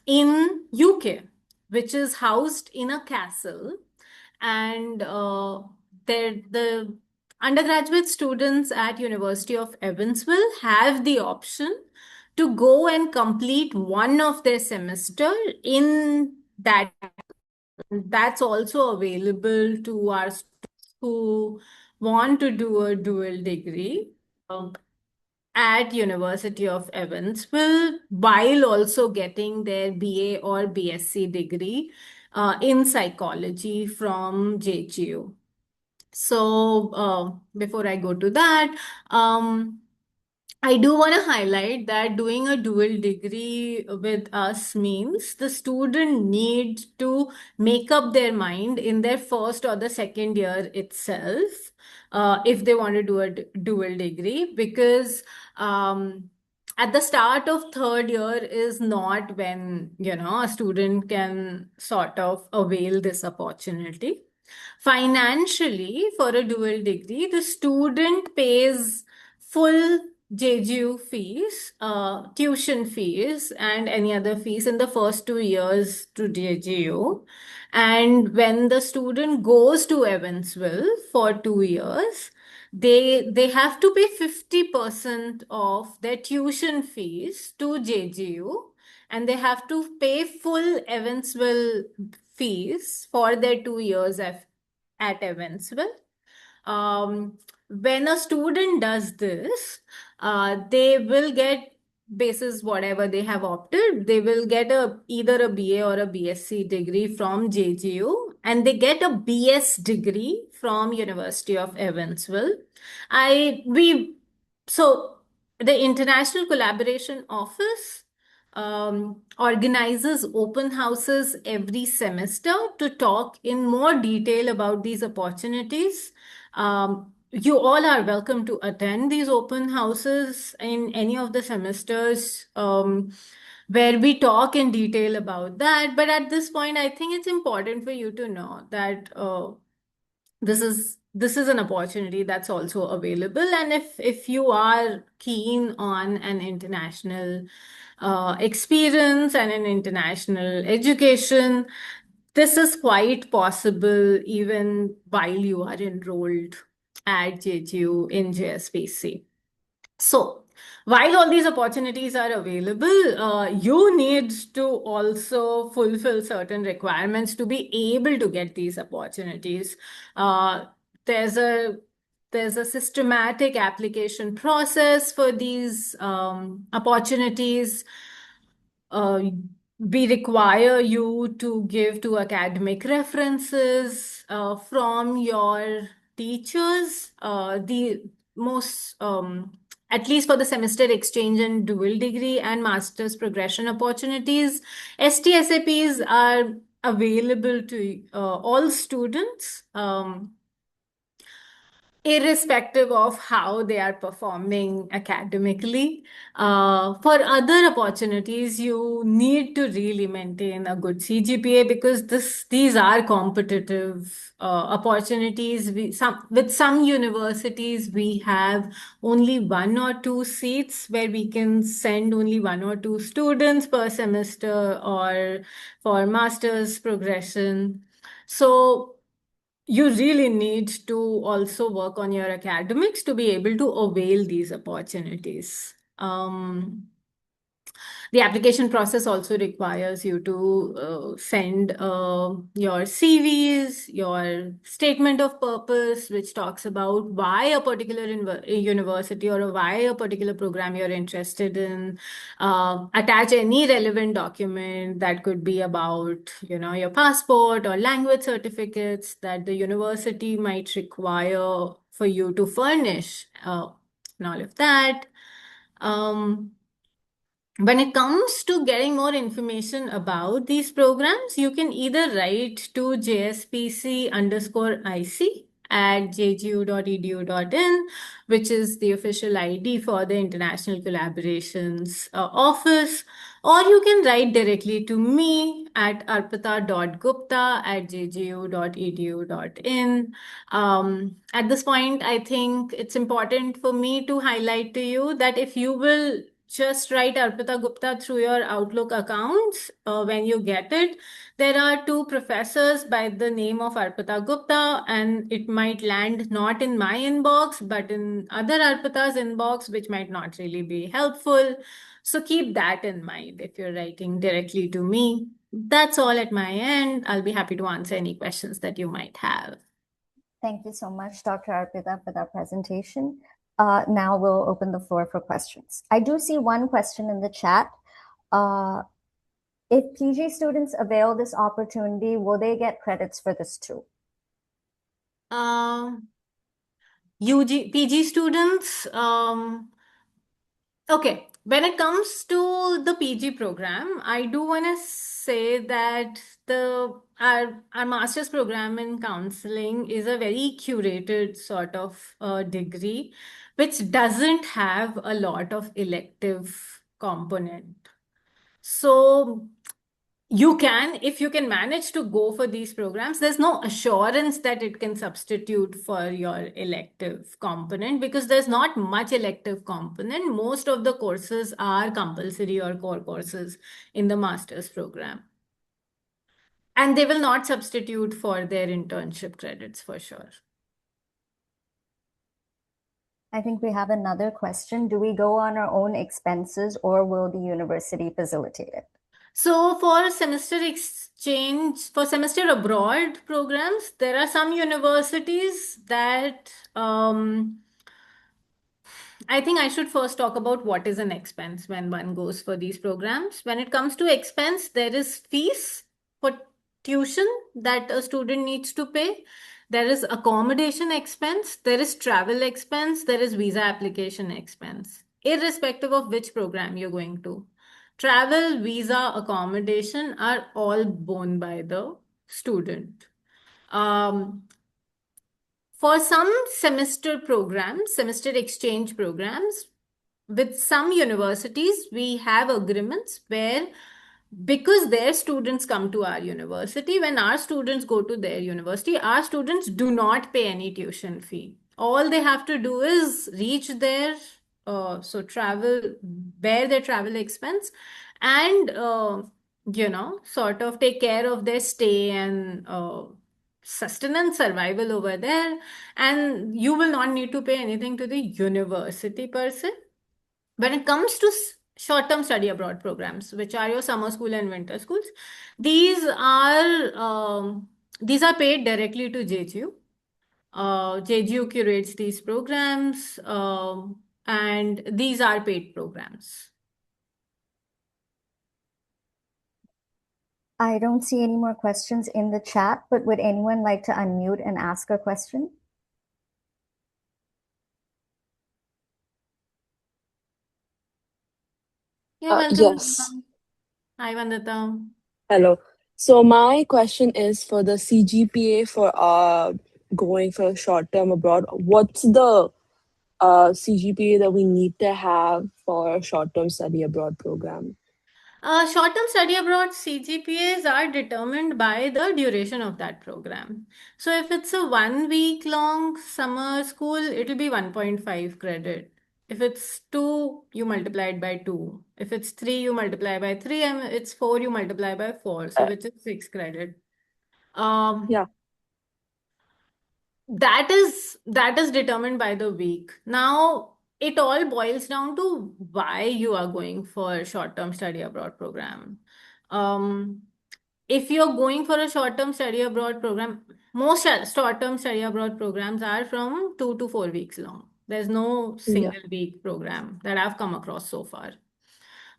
in UK, which is housed in a castle, and the undergraduate students at University of Evansville have the option to go and complete one of their semester in that. That's also available to our students who want to do a dual degree at University of Evansville, while also getting their BA or BSc degree in psychology from JGU. So before I go to that, I do want to highlight that doing a dual degree with us means the student needs to make up their mind in their first or the second year itself, if they want to do a dual degree, because at the start of third year is not when a student can sort of avail this opportunity. Financially, for a dual degree, the student pays full JGU fees, tuition fees, and any other fees in the first 2 years to JGU. And when the student goes to Evansville for 2 years, they have to pay 50% of their tuition fees to JGU, and they have to pay full Evansville fees for their 2 years at Evansville. When a student does this, they will get, basis whatever they have opted, they will get either a BA or a BSc degree from JGU, and they get a BS degree from University of Evansville. So the International Collaboration Office organizes open houses every semester to talk in more detail about these opportunities. You all are welcome to attend these open houses in any of the semesters, where we talk in detail about that. But at this point, I think it's important for you to know that this is an opportunity that's also available. And if you are keen on an international experience and an international education, this is quite possible even while you are enrolled at JGU in JSPC. So, while all these opportunities are available, you need to also fulfill certain requirements to be able to get these opportunities. Uh, there's a there's a systematic application process for these opportunities. uh, we require you to give to academic references from your teachers. The most, at least for the semester exchange and dual degree and master's progression opportunities, STSAPs are available to all students. Irrespective of how they are performing academically. For other opportunities, you need to really maintain a good CGPA, because these are competitive opportunities. With some universities, we have only one or two seats where we can send only one or two students per semester, or for master's progression. So you really need to also work on your academics to be able to avail these opportunities. The application process also requires you to send your CVs, your statement of purpose, which talks about why a particular university or why a particular program you're interested in. Attach any relevant document that could be about, your passport or language certificates that the university might require for you to furnish, and all of that. When it comes to getting more information about these programs, you can either write to JSPC_IC at jgu.edu.in, which is the official ID for the International Collaborations Office, or you can write directly to me at arpita.gupta@jgu.edu.in. At this point, I think it's important for me to highlight to you that if you will just write Arpita Gupta through your Outlook accounts when you get it, there are two professors by the name of Arpita Gupta, and it might land not in my inbox, but in other Arpita's inbox, which might not really be helpful. So keep that in mind if you're writing directly to me. That's all at my end. I'll be happy to answer any questions that you might have. Thank you so much, Dr. Arpita, for that presentation. Now we'll open the floor for questions. I do see one question in the chat. If PG students avail this opportunity, will they get credits for this too? PG students, okay, when it comes to the PG program, I do want to say that our master's program in counseling is a very curated sort of degree, which doesn't have a lot of elective component. So if you can manage to go for these programs, there's no assurance that it can substitute for your elective component, because there's not much elective component. Most of the courses are compulsory or core courses in the master's program. And they will not substitute for their internship credits for sure. I think we have another question. Do we go on our own expenses, or will the university facilitate it? So for semester abroad programs, there are some universities that I think I should first talk about what is an expense when one goes for these programs. When it comes to expense, there is fees for tuition that a student needs to pay. There is accommodation expense, there is travel expense, there is visa application expense, irrespective of which program you're going to. Travel, visa, accommodation are all borne by the student. For some semester programs, semester exchange programs, with some universities, we have agreements where, because their students come to our university, when our students go to their university, our students do not pay any tuition fee. All they have to do is reach there, so travel, bear their travel expense, and sort of take care of their stay and sustenance, survival over there. And you will not need to pay anything to the university per se. When it comes to short-term study abroad programs, which are your summer school and winter schools, these are paid directly to JGU. JGU curates these programs, and these are paid programs. I don't see any more questions in the chat, but would anyone like to unmute and ask a question? Yeah, welcome. Yes. Hi, Vandita. Hello. So my question is for the CGPA for going for a short term abroad. What's the CGPA that we need to have for a short term study abroad program? Short-term study abroad CGPAs are determined by the duration of that program. So if it's a 1 week long summer school, it'll be 1.5 credit. If it's 2, you multiply it by 2. If it's 3, you multiply by 3, and it's 4, you multiply by 4. So Uh, which is 6 credit. Um, yeah. that is determined by the week. Now it all boils down to why you are going for short-term study abroad program. um if you're going for a short-term study abroad program, most short-term study abroad programs are from 2 to 4 weeks long. There's no Yeah. single week program that I've come across so far.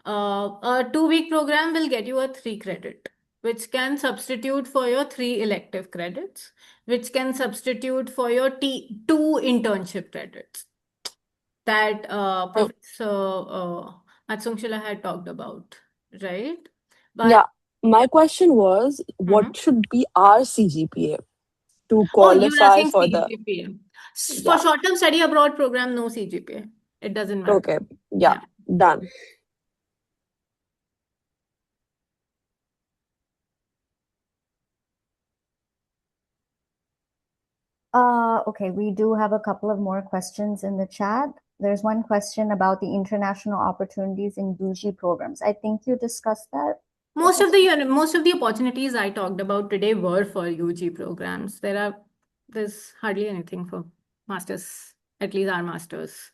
A 2 week program will get you a 3 credit, which can substitute for your 3 elective credits, which can substitute for your two internship credits that Oh, Professor Matsungshila had talked about, right? yeah. But My question was, what Mhm. should be our CGPA to Oh, you were qualify asking for the? CGPA. For Yeah. short-term study abroad program, no CGPA. It doesn't matter. Okay. Yeah. Yeah. Done. Okay, we do have a couple of more questions in the chat. There's one question about the international opportunities in UG programs. I think you discussed that. Most of the opportunities I talked about today were for UG programs. There's hardly anything for masters, at least our masters.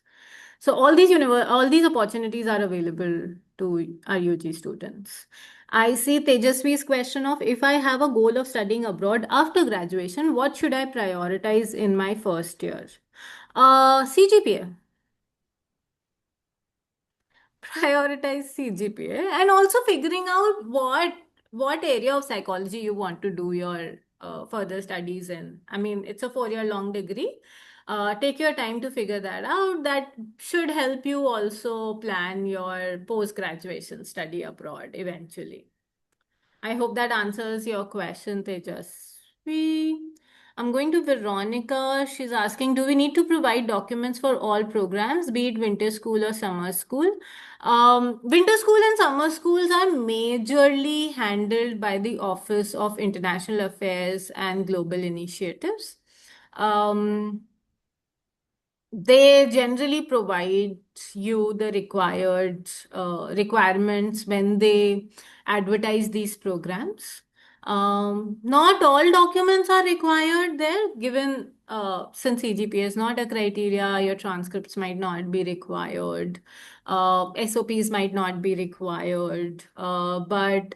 So all these opportunities are available to our UG students. I see Tejasvi's question of, if I have a goal of studying abroad after graduation, what should I prioritize in my first year? CGPA. Prioritize CGPA, and also figuring out what area of psychology you want to do your further studies in. I mean, it's a 4 year long degree. Take your time to figure that out. That should help you also plan your post graduation study abroad eventually. I hope that answers your question, Tejasvi. I'm going to Veronica. She's asking, do we need to provide documents for all programs, be it winter school or summer school? Winter school and summer schools are majorly handled by the Office of International Affairs and Global Initiatives. They generally provide you the required requirements when they advertise these programs. Not all documents are required there, given since CGPA is not a criteria, your transcripts might not be required, SOPs might not be required, but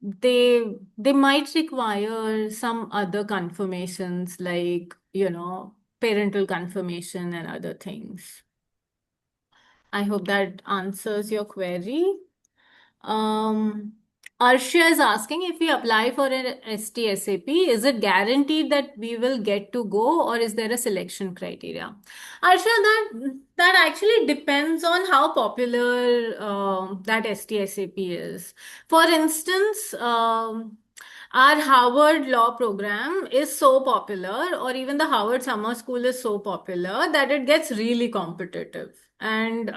they might require some other confirmations, like parental confirmation and other things. I hope that answers your query. um Arshia is asking, if we apply for an STSAP, is it guaranteed that we will get to go, or is there a selection criteria? Arshia, that actually depends on how popular that STSAP is. For instance, Our Harvard Law program is so popular, or even the Harvard Summer School is so popular that it gets really competitive. And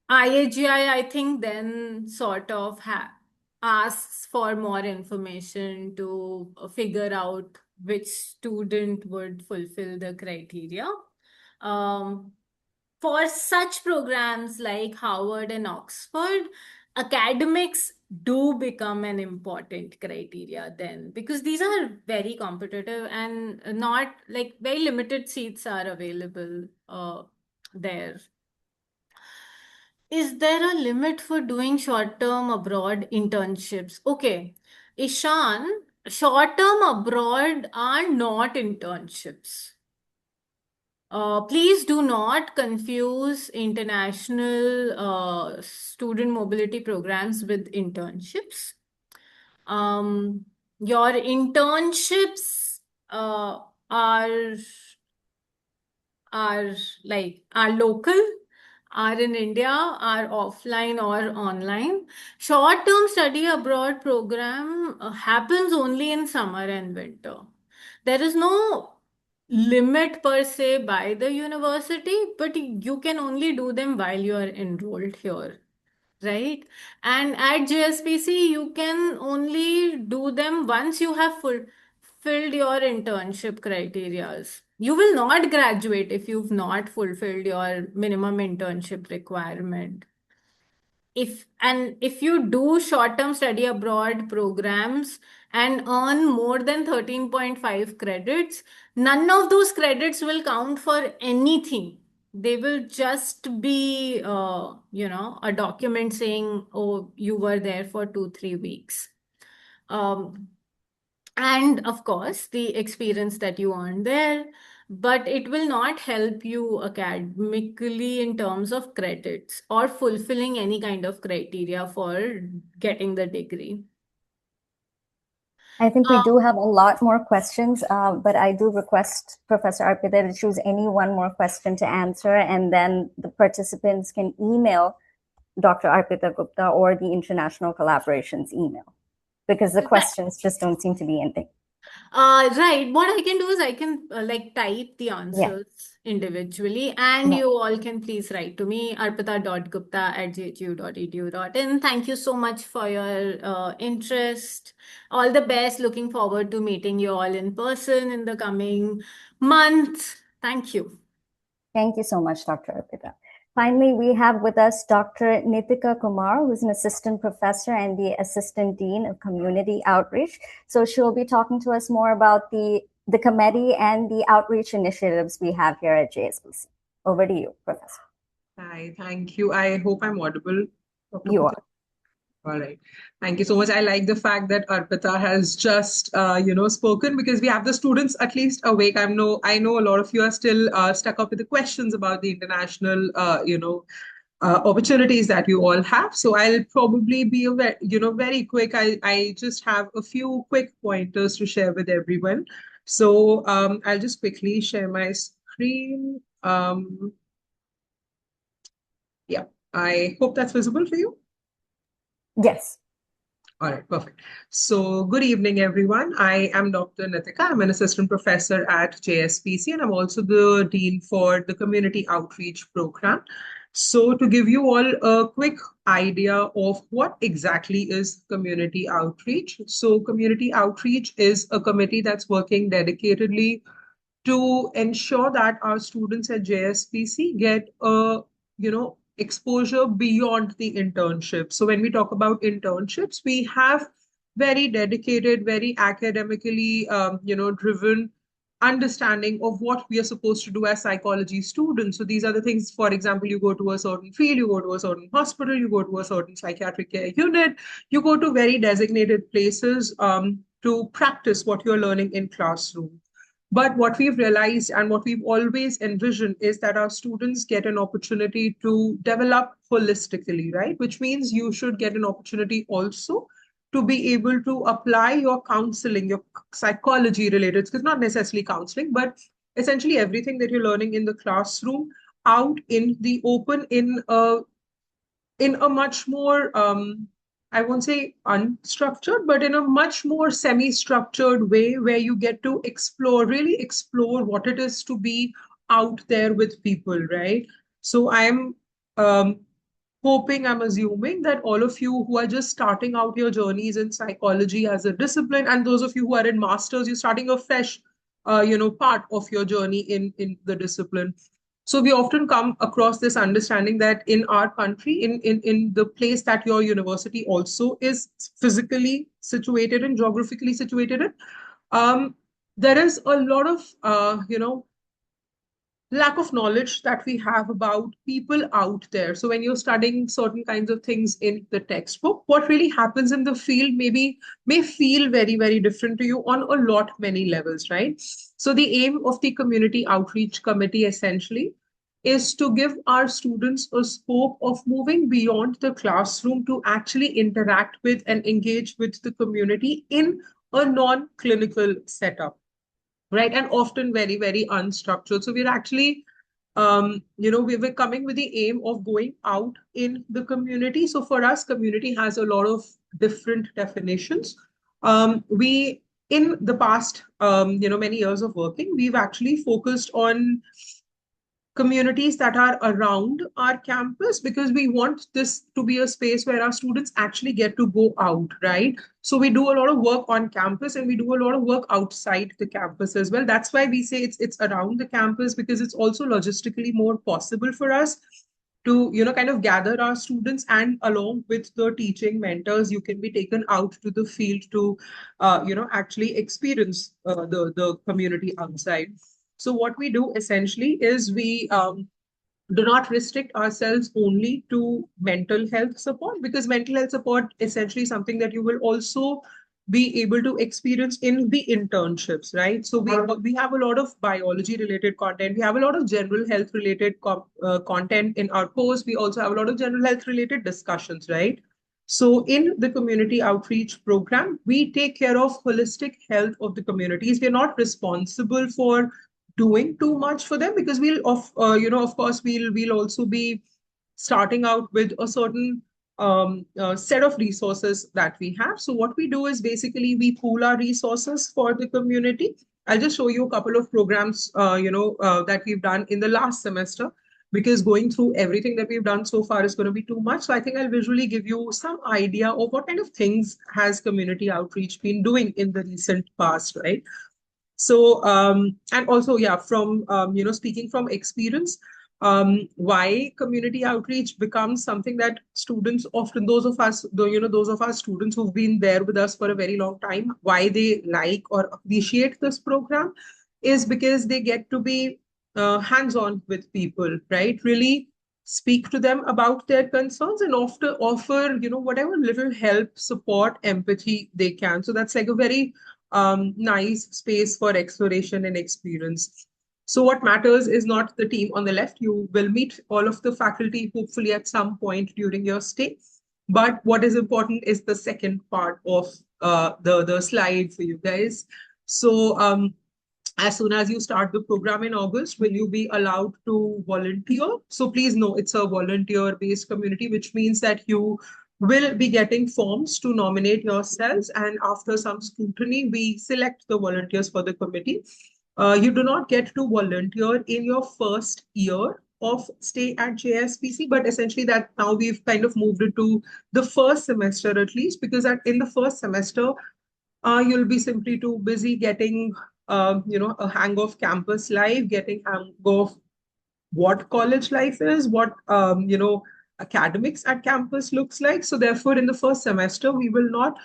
IAGI, I think, then sort of asks for more information to figure out which student would fulfill the criteria. For such programs like Harvard and Oxford, academics do become an important criteria then, because these are very competitive and not like very limited seats are available there. Is there a limit for doing short-term abroad internships? Okay, Ishan, short-term abroad are not internships. Please do not confuse international student mobility programs with internships. Your internships are are are local, are in India, are offline or online. Short-term study abroad program happens only in summer and winter. There is no limit per se by the university, but you can only do them while you are enrolled here, right? And at JSPC, you can only do them once you have fulfilled your internship criterias. You will not graduate if you've not fulfilled your minimum internship requirement. If you do short-term study abroad programs and earn more than 13.5 credits, none of those credits will count for anything. They will just be a document saying, oh, you were there for 2-3 weeks. And of course the experience that you earn there, but it will not help you academically in terms of credits or fulfilling any kind of criteria for getting the degree. I think we do have a lot more questions, but I do request Professor Arpita to choose any one more question to answer, and then the participants can email Dr. Arpita Gupta or the International Collaborations email, because the questions just don't seem to be ending. Right. What I can do is I can type the answers individually, and you all can please write to me, arpita.gupta@jhu.edu.in. Thank you so much for your interest. All the best. Looking forward to meeting you all in person in the coming month. Thank you. Thank you so much, Dr. Arpita. Finally, we have with us Dr. Nitika Kumar, who's an assistant professor and the assistant dean of community outreach. So she'll be talking to us more about the committee and the outreach initiatives we have here at JSPC. Over to you, Professor. Hi, thank you. I hope I'm audible. Dr. You Gupta. All right. Thank you so much. I like the fact that Arpita has just, spoken, because we have the students at least awake. I know a lot of you are still stuck up with the questions about the international, opportunities that you all have. So I'll probably be, very quick. I just have a few quick pointers to share with everyone. So I'll just quickly share my screen. Yeah, I hope that's visible for you. Yes. All right, perfect. So good evening, everyone. I am Dr. Nitika. I'm an assistant professor at JSPC, and I'm also the dean for the community outreach program. So to give you all a quick idea of what exactly is community outreach. So community outreach is a committee that's working dedicatedly to ensure that our students at JSPC get a, exposure beyond the internship. So when we talk about internships, we have very dedicated, very academically, driven understanding of what we are supposed to do as psychology students. So these are the things, for example, you go to a certain field, you go to a certain hospital, you go to a certain psychiatric care unit, you go to very designated places to practice what you're learning in classroom. But what we've realized and what we've always envisioned is that our students get an opportunity to develop holistically, right? Which means you should get an opportunity also to be able to apply your counseling, your psychology related, because not necessarily counseling, but essentially everything that you're learning in the classroom out in the open in a much more, I won't say unstructured, but in a much more semi-structured way where you get to explore, really explore what it is to be out there with people, right? So um, I'm assuming that all of you who are just starting out your journeys in psychology as a discipline, and those of you who are in masters, you're starting a fresh, part of your journey in the discipline. So we often come across this understanding that in our country, in the place that your university also is physically situated and geographically situated in, um, there is a lot of lack of knowledge that we have about people out there. So when you're studying certain kinds of things in the textbook, what really happens in the field may feel very, very different to you on a lot many levels, right? So the aim of the community outreach committee essentially is to give our students a scope of moving beyond the classroom to actually interact with and engage with the community in a non-clinical setup, right? And often very, very unstructured. So we're actually, we were coming with the aim of going out in the community. So for us, community has a lot of different definitions. We, in the past, many years of working, we've actually focused on communities that are around our campus because we want this to be a space where our students actually get to go out, right? So we do a lot of work on campus and we do a lot of work outside the campus as well. That's why we say it's around the campus, because it's also logistically more possible for us to kind of gather our students, and along with the teaching mentors you can be taken out to the field to actually experience the community outside. So what we do essentially is we do not restrict ourselves only to mental health support, because mental health support essentially is something that you will also be able to experience in the internships, right? So we have a lot of biology related content. We have a lot of general health related content in our course. We also have a lot of general health related discussions, right? So in the community outreach program, we take care of holistic health of the communities. We're not responsible for doing too much for them, because of course we'll also be starting out with a certain set of resources that we have. So what we do is basically we pool our resources for the community. I'll just show you a couple of programs that we've done in the last semester, because going through everything that we've done so far is going to be too much. So I think I'll visually give you some idea of what kind of things has community outreach been doing in the recent past, right? So, and also, yeah, from, speaking from experience, why community outreach becomes something that students often, those of us, those of our students who've been there with us for a very long time, why they like or appreciate this program is because they get to be hands-on with people, right? Really speak to them about their concerns and offer, whatever little help, support, empathy they can. So that's like a very nice space for exploration and experience. So what matters is not the team on the left. You will meet all of the faculty, hopefully at some point during your stay. But what is important is the second part of the slide for you guys. So as soon as you start the program in August, will you be allowed to volunteer? So please know it's a volunteer-based community, which means that you will be getting forms to nominate yourselves. And after some scrutiny, we select the volunteers for the committee. You do not get to volunteer in your first year of stay at JSPC, but essentially that now we've kind of moved it to the first semester at least, because in the first semester, you'll be simply too busy getting, a hang of campus life, getting hang of what college life is, what, academics at campus looks like. So therefore, in the first semester, we will not,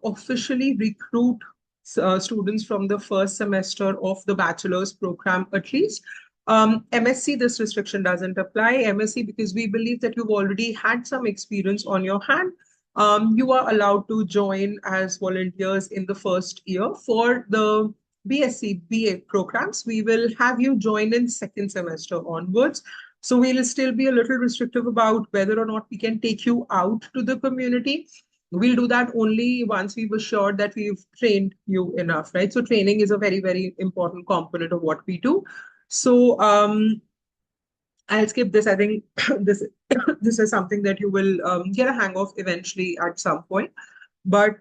officially recruit students from the first semester of the bachelor's program, at least. MSc, this restriction doesn't apply. MSc, because we believe that you've already had some experience on your hand, you are allowed to join as volunteers in the first year. For the BSc, BA programs, we will have you join in second semester onwards. So we'll still be a little restrictive about whether or not we can take you out to the community. We'll do that only once we've assured that we've trained you enough, right? So training is a very, very important component of what we do. So I'll skip this. I think this this is something that you will get a hang of eventually at some point. But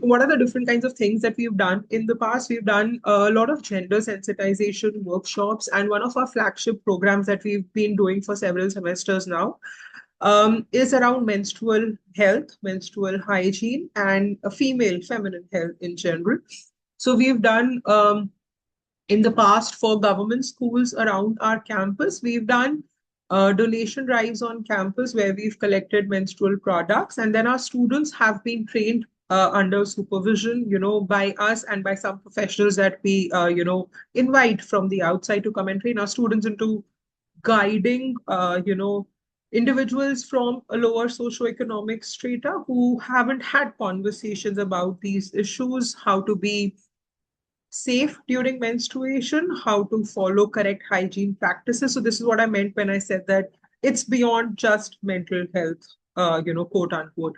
what are the different kinds of things that we've done in the past? We've done a lot of gender sensitization workshops, and one of our flagship programs that we've been doing for several semesters now is around menstrual health, menstrual hygiene, and feminine health in general. So we've done in the past for government schools around our campus. We've done donation drives on campus where we've collected menstrual products, and then our students have been trained under supervision, by us and by some professionals that we, invite from the outside to come and train our students into guiding, individuals from a lower socioeconomic strata who haven't had conversations about these issues, how to be safe during menstruation, how to follow correct hygiene practices. So this is what I meant when I said that it's beyond just mental health, quote unquote.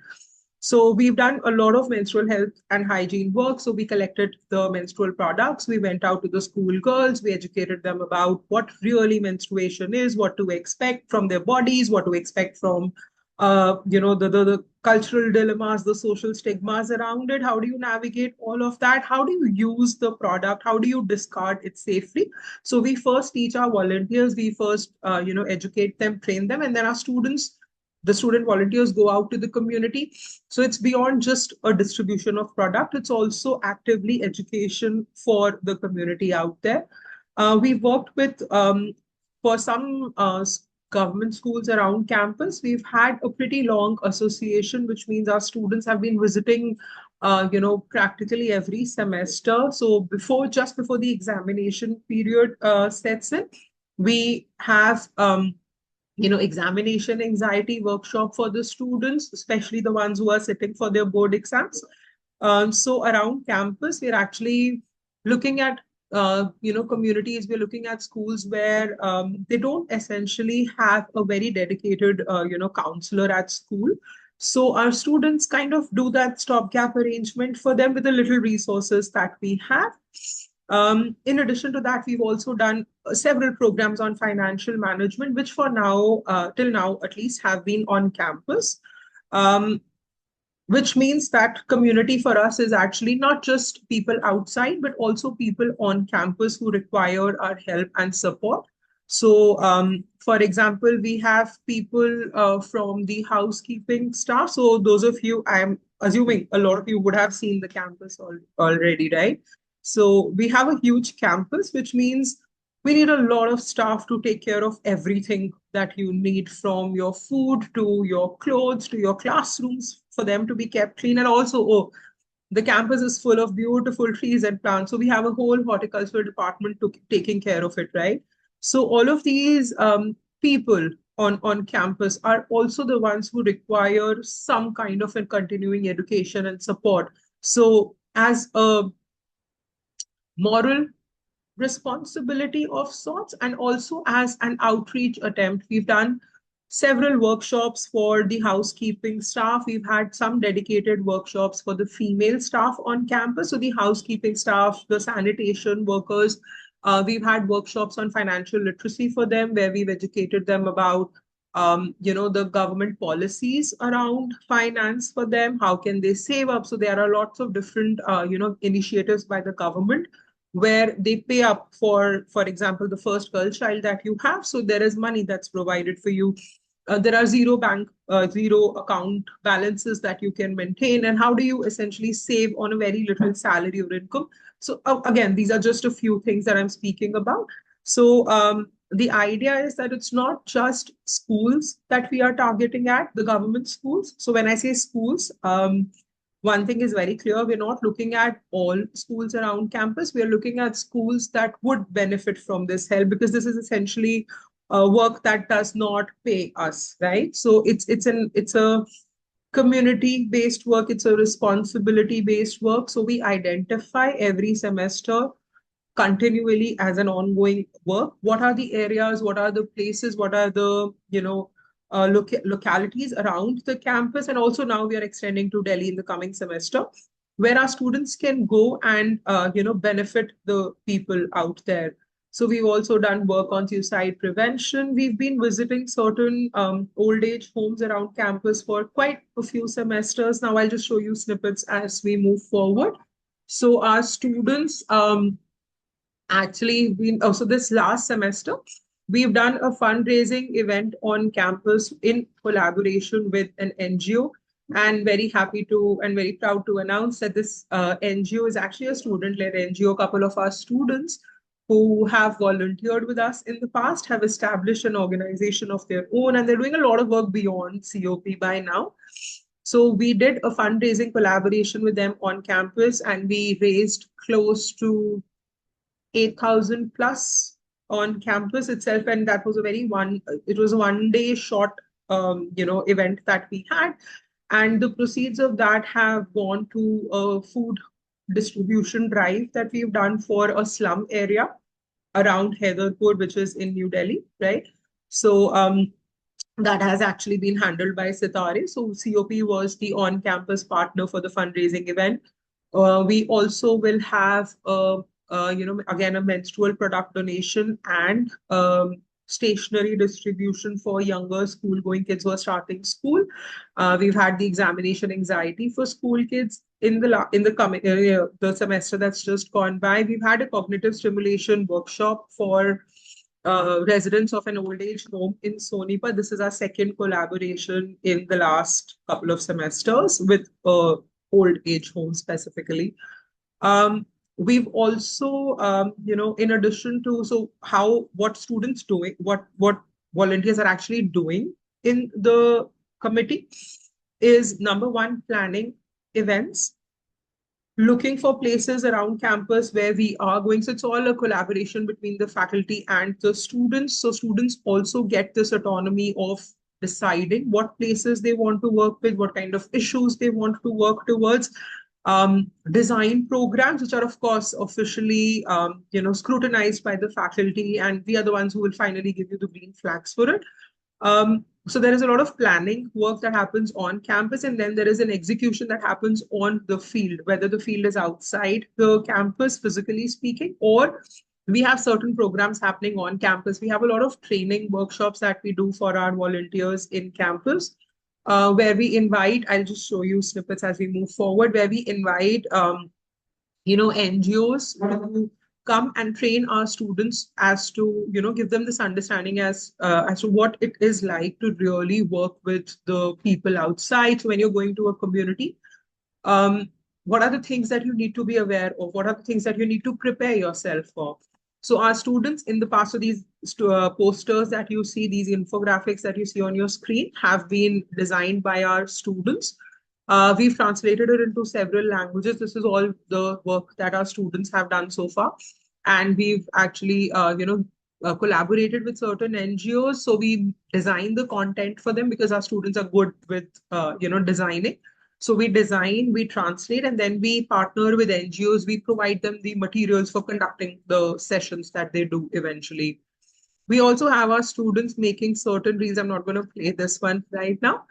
So we've done a lot of menstrual health and hygiene work. So we collected the menstrual products. We went out to the school girls. We educated them about what really menstruation is, what to expect from their bodies, what to expect from the cultural dilemmas, the social stigmas around it. How do you navigate all of that? How do you use the product? How do you discard it safely? So we first teach our volunteers, we first educate them, train them, and then our students, the student volunteers, go out to the community. So it's beyond just a distribution of product, it's also actively education for the community out there. We've worked with for some government schools around campus. We've had a pretty long association, which means our students have been visiting, practically every semester. So just before the examination period sets in, we have, examination anxiety workshop for the students, especially the ones who are sitting for their board exams. So around campus, we're actually looking at communities. We're looking at schools where they don't essentially have a very dedicated counselor at school. So our students kind of do that stopgap arrangement for them with the little resources that we have. In addition to that, we've also done several programs on financial management, which for now, till now at least, have been on campus. Which means that community for us is actually not just people outside, but also people on campus who require our help and support. So, for example, we have people from the housekeeping staff. So those of you, I'm assuming a lot of you would have seen the campus already, right? So we have a huge campus, which means we need a lot of staff to take care of everything that you need, from your food to your clothes to your classrooms, for them to be kept clean. And also, the campus is full of beautiful trees and plants. So we have a whole horticultural department taking care of it, right? So all of these people on campus are also the ones who require some kind of a continuing education and support. So as a moral responsibility of sorts, and also as an outreach attempt, we've done several workshops for the housekeeping staff. We've had some dedicated workshops for the female staff on campus. So the housekeeping staff, the sanitation workers, we've had workshops on financial literacy for them, where we've educated them about the government policies around finance for them. How can they save up? So there are lots of different initiatives by the government where they pay up for example, the first girl child that you have. So there is money that's provided for you. There are zero account balances that you can maintain. And how do you essentially save on a very little salary or income? So again, these are just a few things that I'm speaking about. So the idea is that it's not just schools that we are targeting at, the government schools. So when I say schools, one thing is very clear. We're not looking at all schools around campus. We're looking at schools that would benefit from this help, because this is essentially work that does not pay us, right? So it's a community-based work. It's a responsibility-based work. So we identify every semester continually as an ongoing work. What are the areas? What are the places? What are the localities around the campus? And also now we are extending to Delhi in the coming semester, where our students can go and benefit the people out there. So we've also done work on suicide prevention. We've been visiting certain old age homes around campus for quite a few semesters. Now I'll just show you snippets as we move forward. So our students actually been so this last semester we've done a fundraising event on campus in collaboration with an NGO, and very happy to and very proud to announce that this NGO is actually a student-led NGO. A couple of our students who have volunteered with us in the past have established an organization of their own, and they're doing a lot of work beyond COP by now. So we did a fundraising collaboration with them on campus, and we raised close to 8,000 plus on campus itself, and that was it was a 1 day short event that we had, and the proceeds of that have gone to a food distribution drive that we've done for a slum area around Haidarpur, which is in New Delhi, right? So that has actually been handled by Sitare. So COP was the on-campus partner for the fundraising event. We also will have, again, a menstrual product donation and stationery distribution for younger school-going kids who are starting school. We've had the examination anxiety for school kids in the semester that's just gone by. We've had a cognitive stimulation workshop for residents of an old age home in Sonipat. This is our second collaboration in the last couple of semesters with old age home specifically. We've also, in addition to what students doing, what volunteers are actually doing in the committee is number one, planning events, looking for places around campus where we are going. So it's all a collaboration between the faculty and the students. So students also get this autonomy of deciding what places they want to work with, what kind of issues they want to work towards. Design programs, which are of course officially, scrutinized by the faculty, and we are the ones who will finally give you the green flags for it. So there is a lot of planning work that happens on campus, and then there is an execution that happens on the field, whether the field is outside the campus, physically speaking, or we have certain programs happening on campus. We have a lot of training workshops that we do for our volunteers in campus, where we invite, I'll just show you snippets as we move forward, where we invite, NGOs to come and train our students as to, give them this understanding as to what it is like to really work with the people outside. So when you're going to a community, what are the things that you need to be aware of? What are the things that you need to prepare yourself for? So our students in the past, so these posters that you see, these infographics that you see on your screen have been designed by our students. We've translated it into several languages. This is all the work that our students have done so far. And we've actually, collaborated with certain NGOs. So we design the content for them because our students are good with, designing. So we design, we translate, and then we partner with NGOs. We provide them the materials for conducting the sessions that they do eventually. We also have our students making certain reels. I'm not going to play this one right now.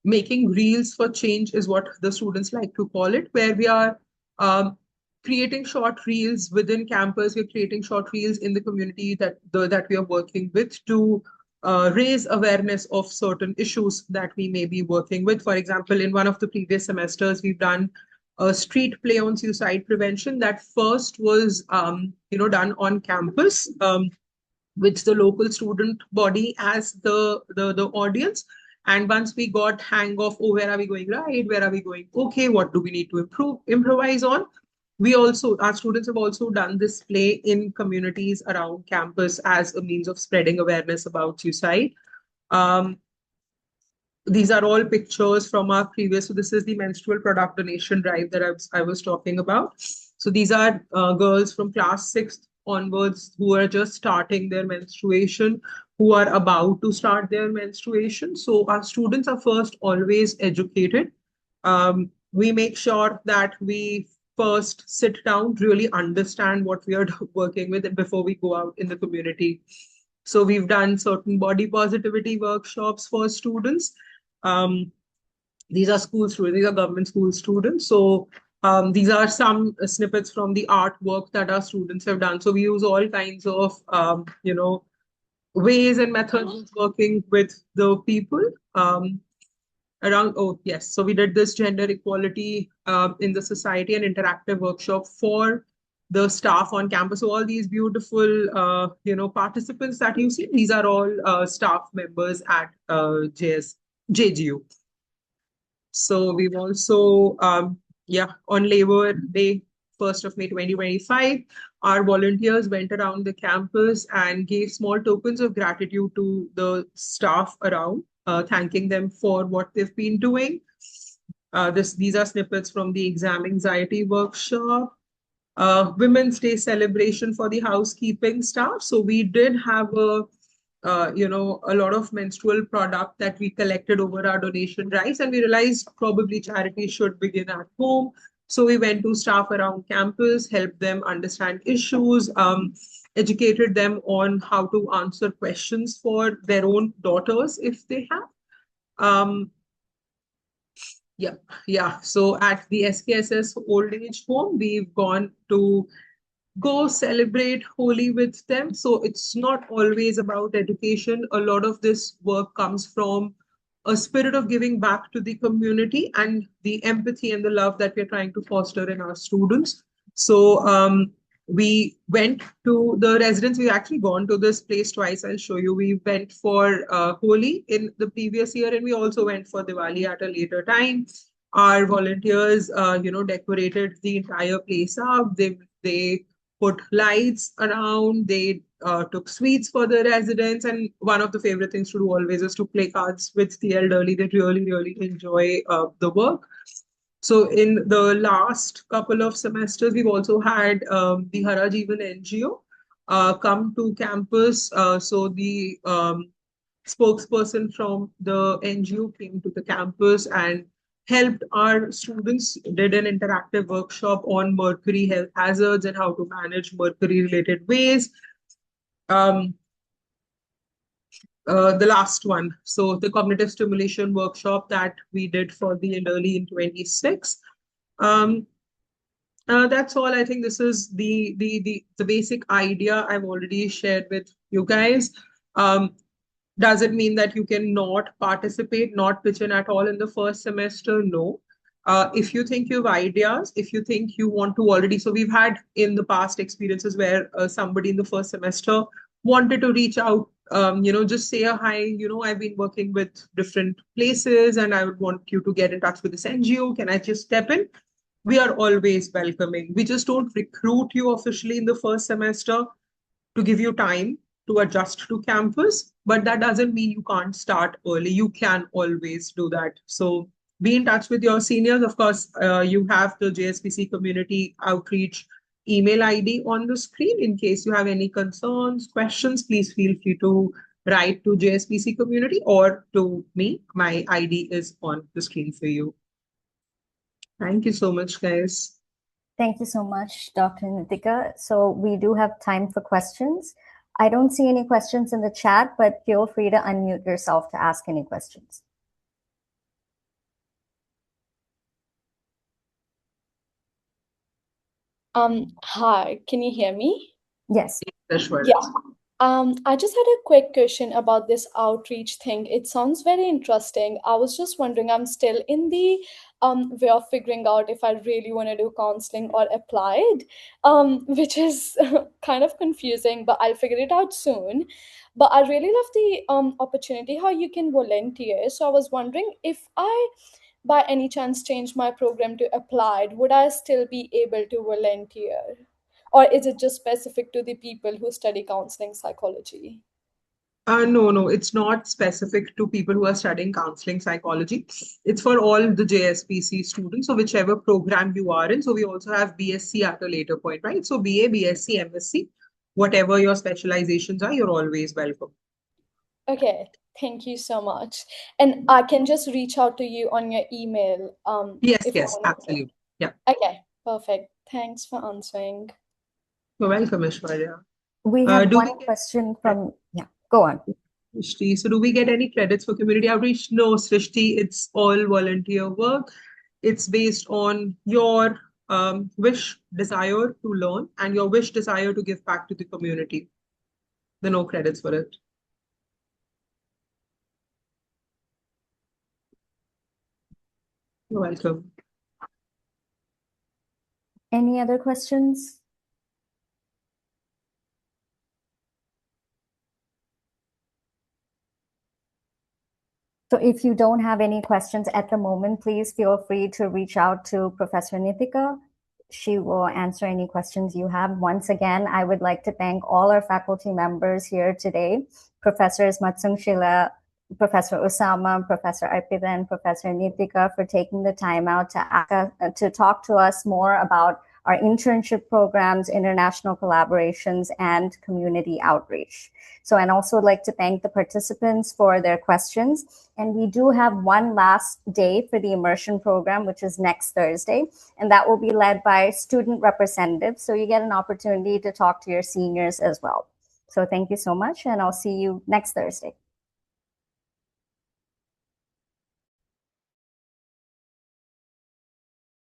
Making reels for change is what the students like to call it, where we are creating short reels within campus. We're creating short reels in the community that we are working with to raise awareness of certain issues that we may be working with. For example, in one of the previous semesters, we've done a street play on suicide prevention that first was, done on campus, with the local student body as the audience. And once we got hang of, where are we going right? Where are we going okay? What do we need to improvise on? Our students have also done this play in communities around campus as a means of spreading awareness about suicide. These are all pictures from our previous, so this is the menstrual product donation drive that I was talking about. So these are girls from class 6th onwards who are just starting their menstruation, who are about to start their menstruation. So our students are first always educated. We make sure that we first sit down, really understand what we are working with, and before we go out in the community. So we've done certain body positivity workshops for students. These are school students, these are government school students. So These are some snippets from the artwork that our students have done. So we use all kinds of, ways and methods of working with the people around. Oh, yes. So we did this gender equality in the society and interactive workshop for the staff on campus. So all these beautiful, participants that you see, these are all staff members at JGU. So we've also, on Labor Day, 1st of May 2025, our volunteers went around the campus and gave small tokens of gratitude to the staff around, thanking them for what they've been doing. These are snippets from the exam anxiety workshop. Women's Day celebration for the housekeeping staff. So we did have a lot of menstrual product that we collected over our donation drives, and we realized probably charity should begin at home. So we went to staff around campus, helped them understand issues, educated them on how to answer questions for their own daughters if they have. Yeah. So at the SKSS old age home, we've gone to go celebrate Holi with them. So it's not always about education. A lot of this work comes from a spirit of giving back to the community and the empathy and the love that we're trying to foster in our students. So we went to the residence. We've actually gone to this place twice. I'll show you. We went for Holi in the previous year, and we also went for Diwali at a later time. Our volunteers, decorated the entire place up. They put lights around. They took sweets for the residents. And one of the favorite things to do always is to play cards with the elderly. They really, really enjoy the work. So in the last couple of semesters, we've also had the Hara Jeevan NGO come to campus. So the spokesperson from the NGO came to the campus and helped our students, did an interactive workshop on mercury health hazards and how to manage mercury related waste. The last one, so the cognitive stimulation workshop that we did for the elderly in 26. That's all. I think this is the basic idea I've already shared with you guys. Does it mean that you cannot participate, not pitch in at all in the first semester? No. If you think you have ideas, if you think you want to already, so we've had in the past experiences where somebody in the first semester wanted to reach out, just say a hi, I've been working with different places and I would want you to get in touch with this NGO. Can I just step in? We are always welcoming. We just don't recruit you officially in the first semester to give you time to adjust to campus, but that doesn't mean you can't start early. You can always do that. So be in touch with your seniors. Of course, you have the JSPC community outreach email ID on the screen. In case you have any concerns, questions, please feel free to write to JSPC community or to me. My ID is on the screen for you. Thank you so much, guys. Thank you so much, Dr. Nitika. So we do have time for questions. I don't see any questions in the chat, but feel free to unmute yourself to ask any questions. Hi, can you hear me? Yes. Yeah. I just had a quick question about this outreach thing. It sounds very interesting. I was just wondering, I'm still in the way of figuring out if I really want to do counseling or applied, which is kind of confusing, but I'll figure it out soon. But I really love the opportunity how you can volunteer. So I was wondering if I, by any chance, change my program to applied, would I still be able to volunteer? Or is it just specific to the people who study counseling psychology? No, it's not specific to people who are studying counseling psychology. It's for all the JSPC students, so whichever program you are in. So we also have BSc at a later point, right? So BA, BSc, MSc, whatever your specializations are, you're always welcome. Okay, thank you so much. And I can just reach out to you on your email. Yes, if I want to. absolutely. Yeah. Okay, perfect. Thanks for answering. You're welcome, Ishwarya. We have one question from, go on. Srishti. So do we get any credits for community outreach? No, Srishti, it's all volunteer work. It's based on your wish, desire to learn, and your wish, desire to give back to the community. There are no credits for it. You're welcome. Any other questions? So if you don't have any questions at the moment, please feel free to reach out to Professor Nithika. She will answer any questions you have. Once again, I would like to thank all our faculty members here today, Professors Matsung Shila, Professor Osama, Professor Arpita, and Professor Nithika for taking the time out to talk to us more about our internship programs, international collaborations, and community outreach. So, and also like to thank the participants for their questions. And we do have one last day for the immersion program, which is next Thursday, and that will be led by student representatives. So you get an opportunity to talk to your seniors as well. So thank you so much, and I'll see you next Thursday.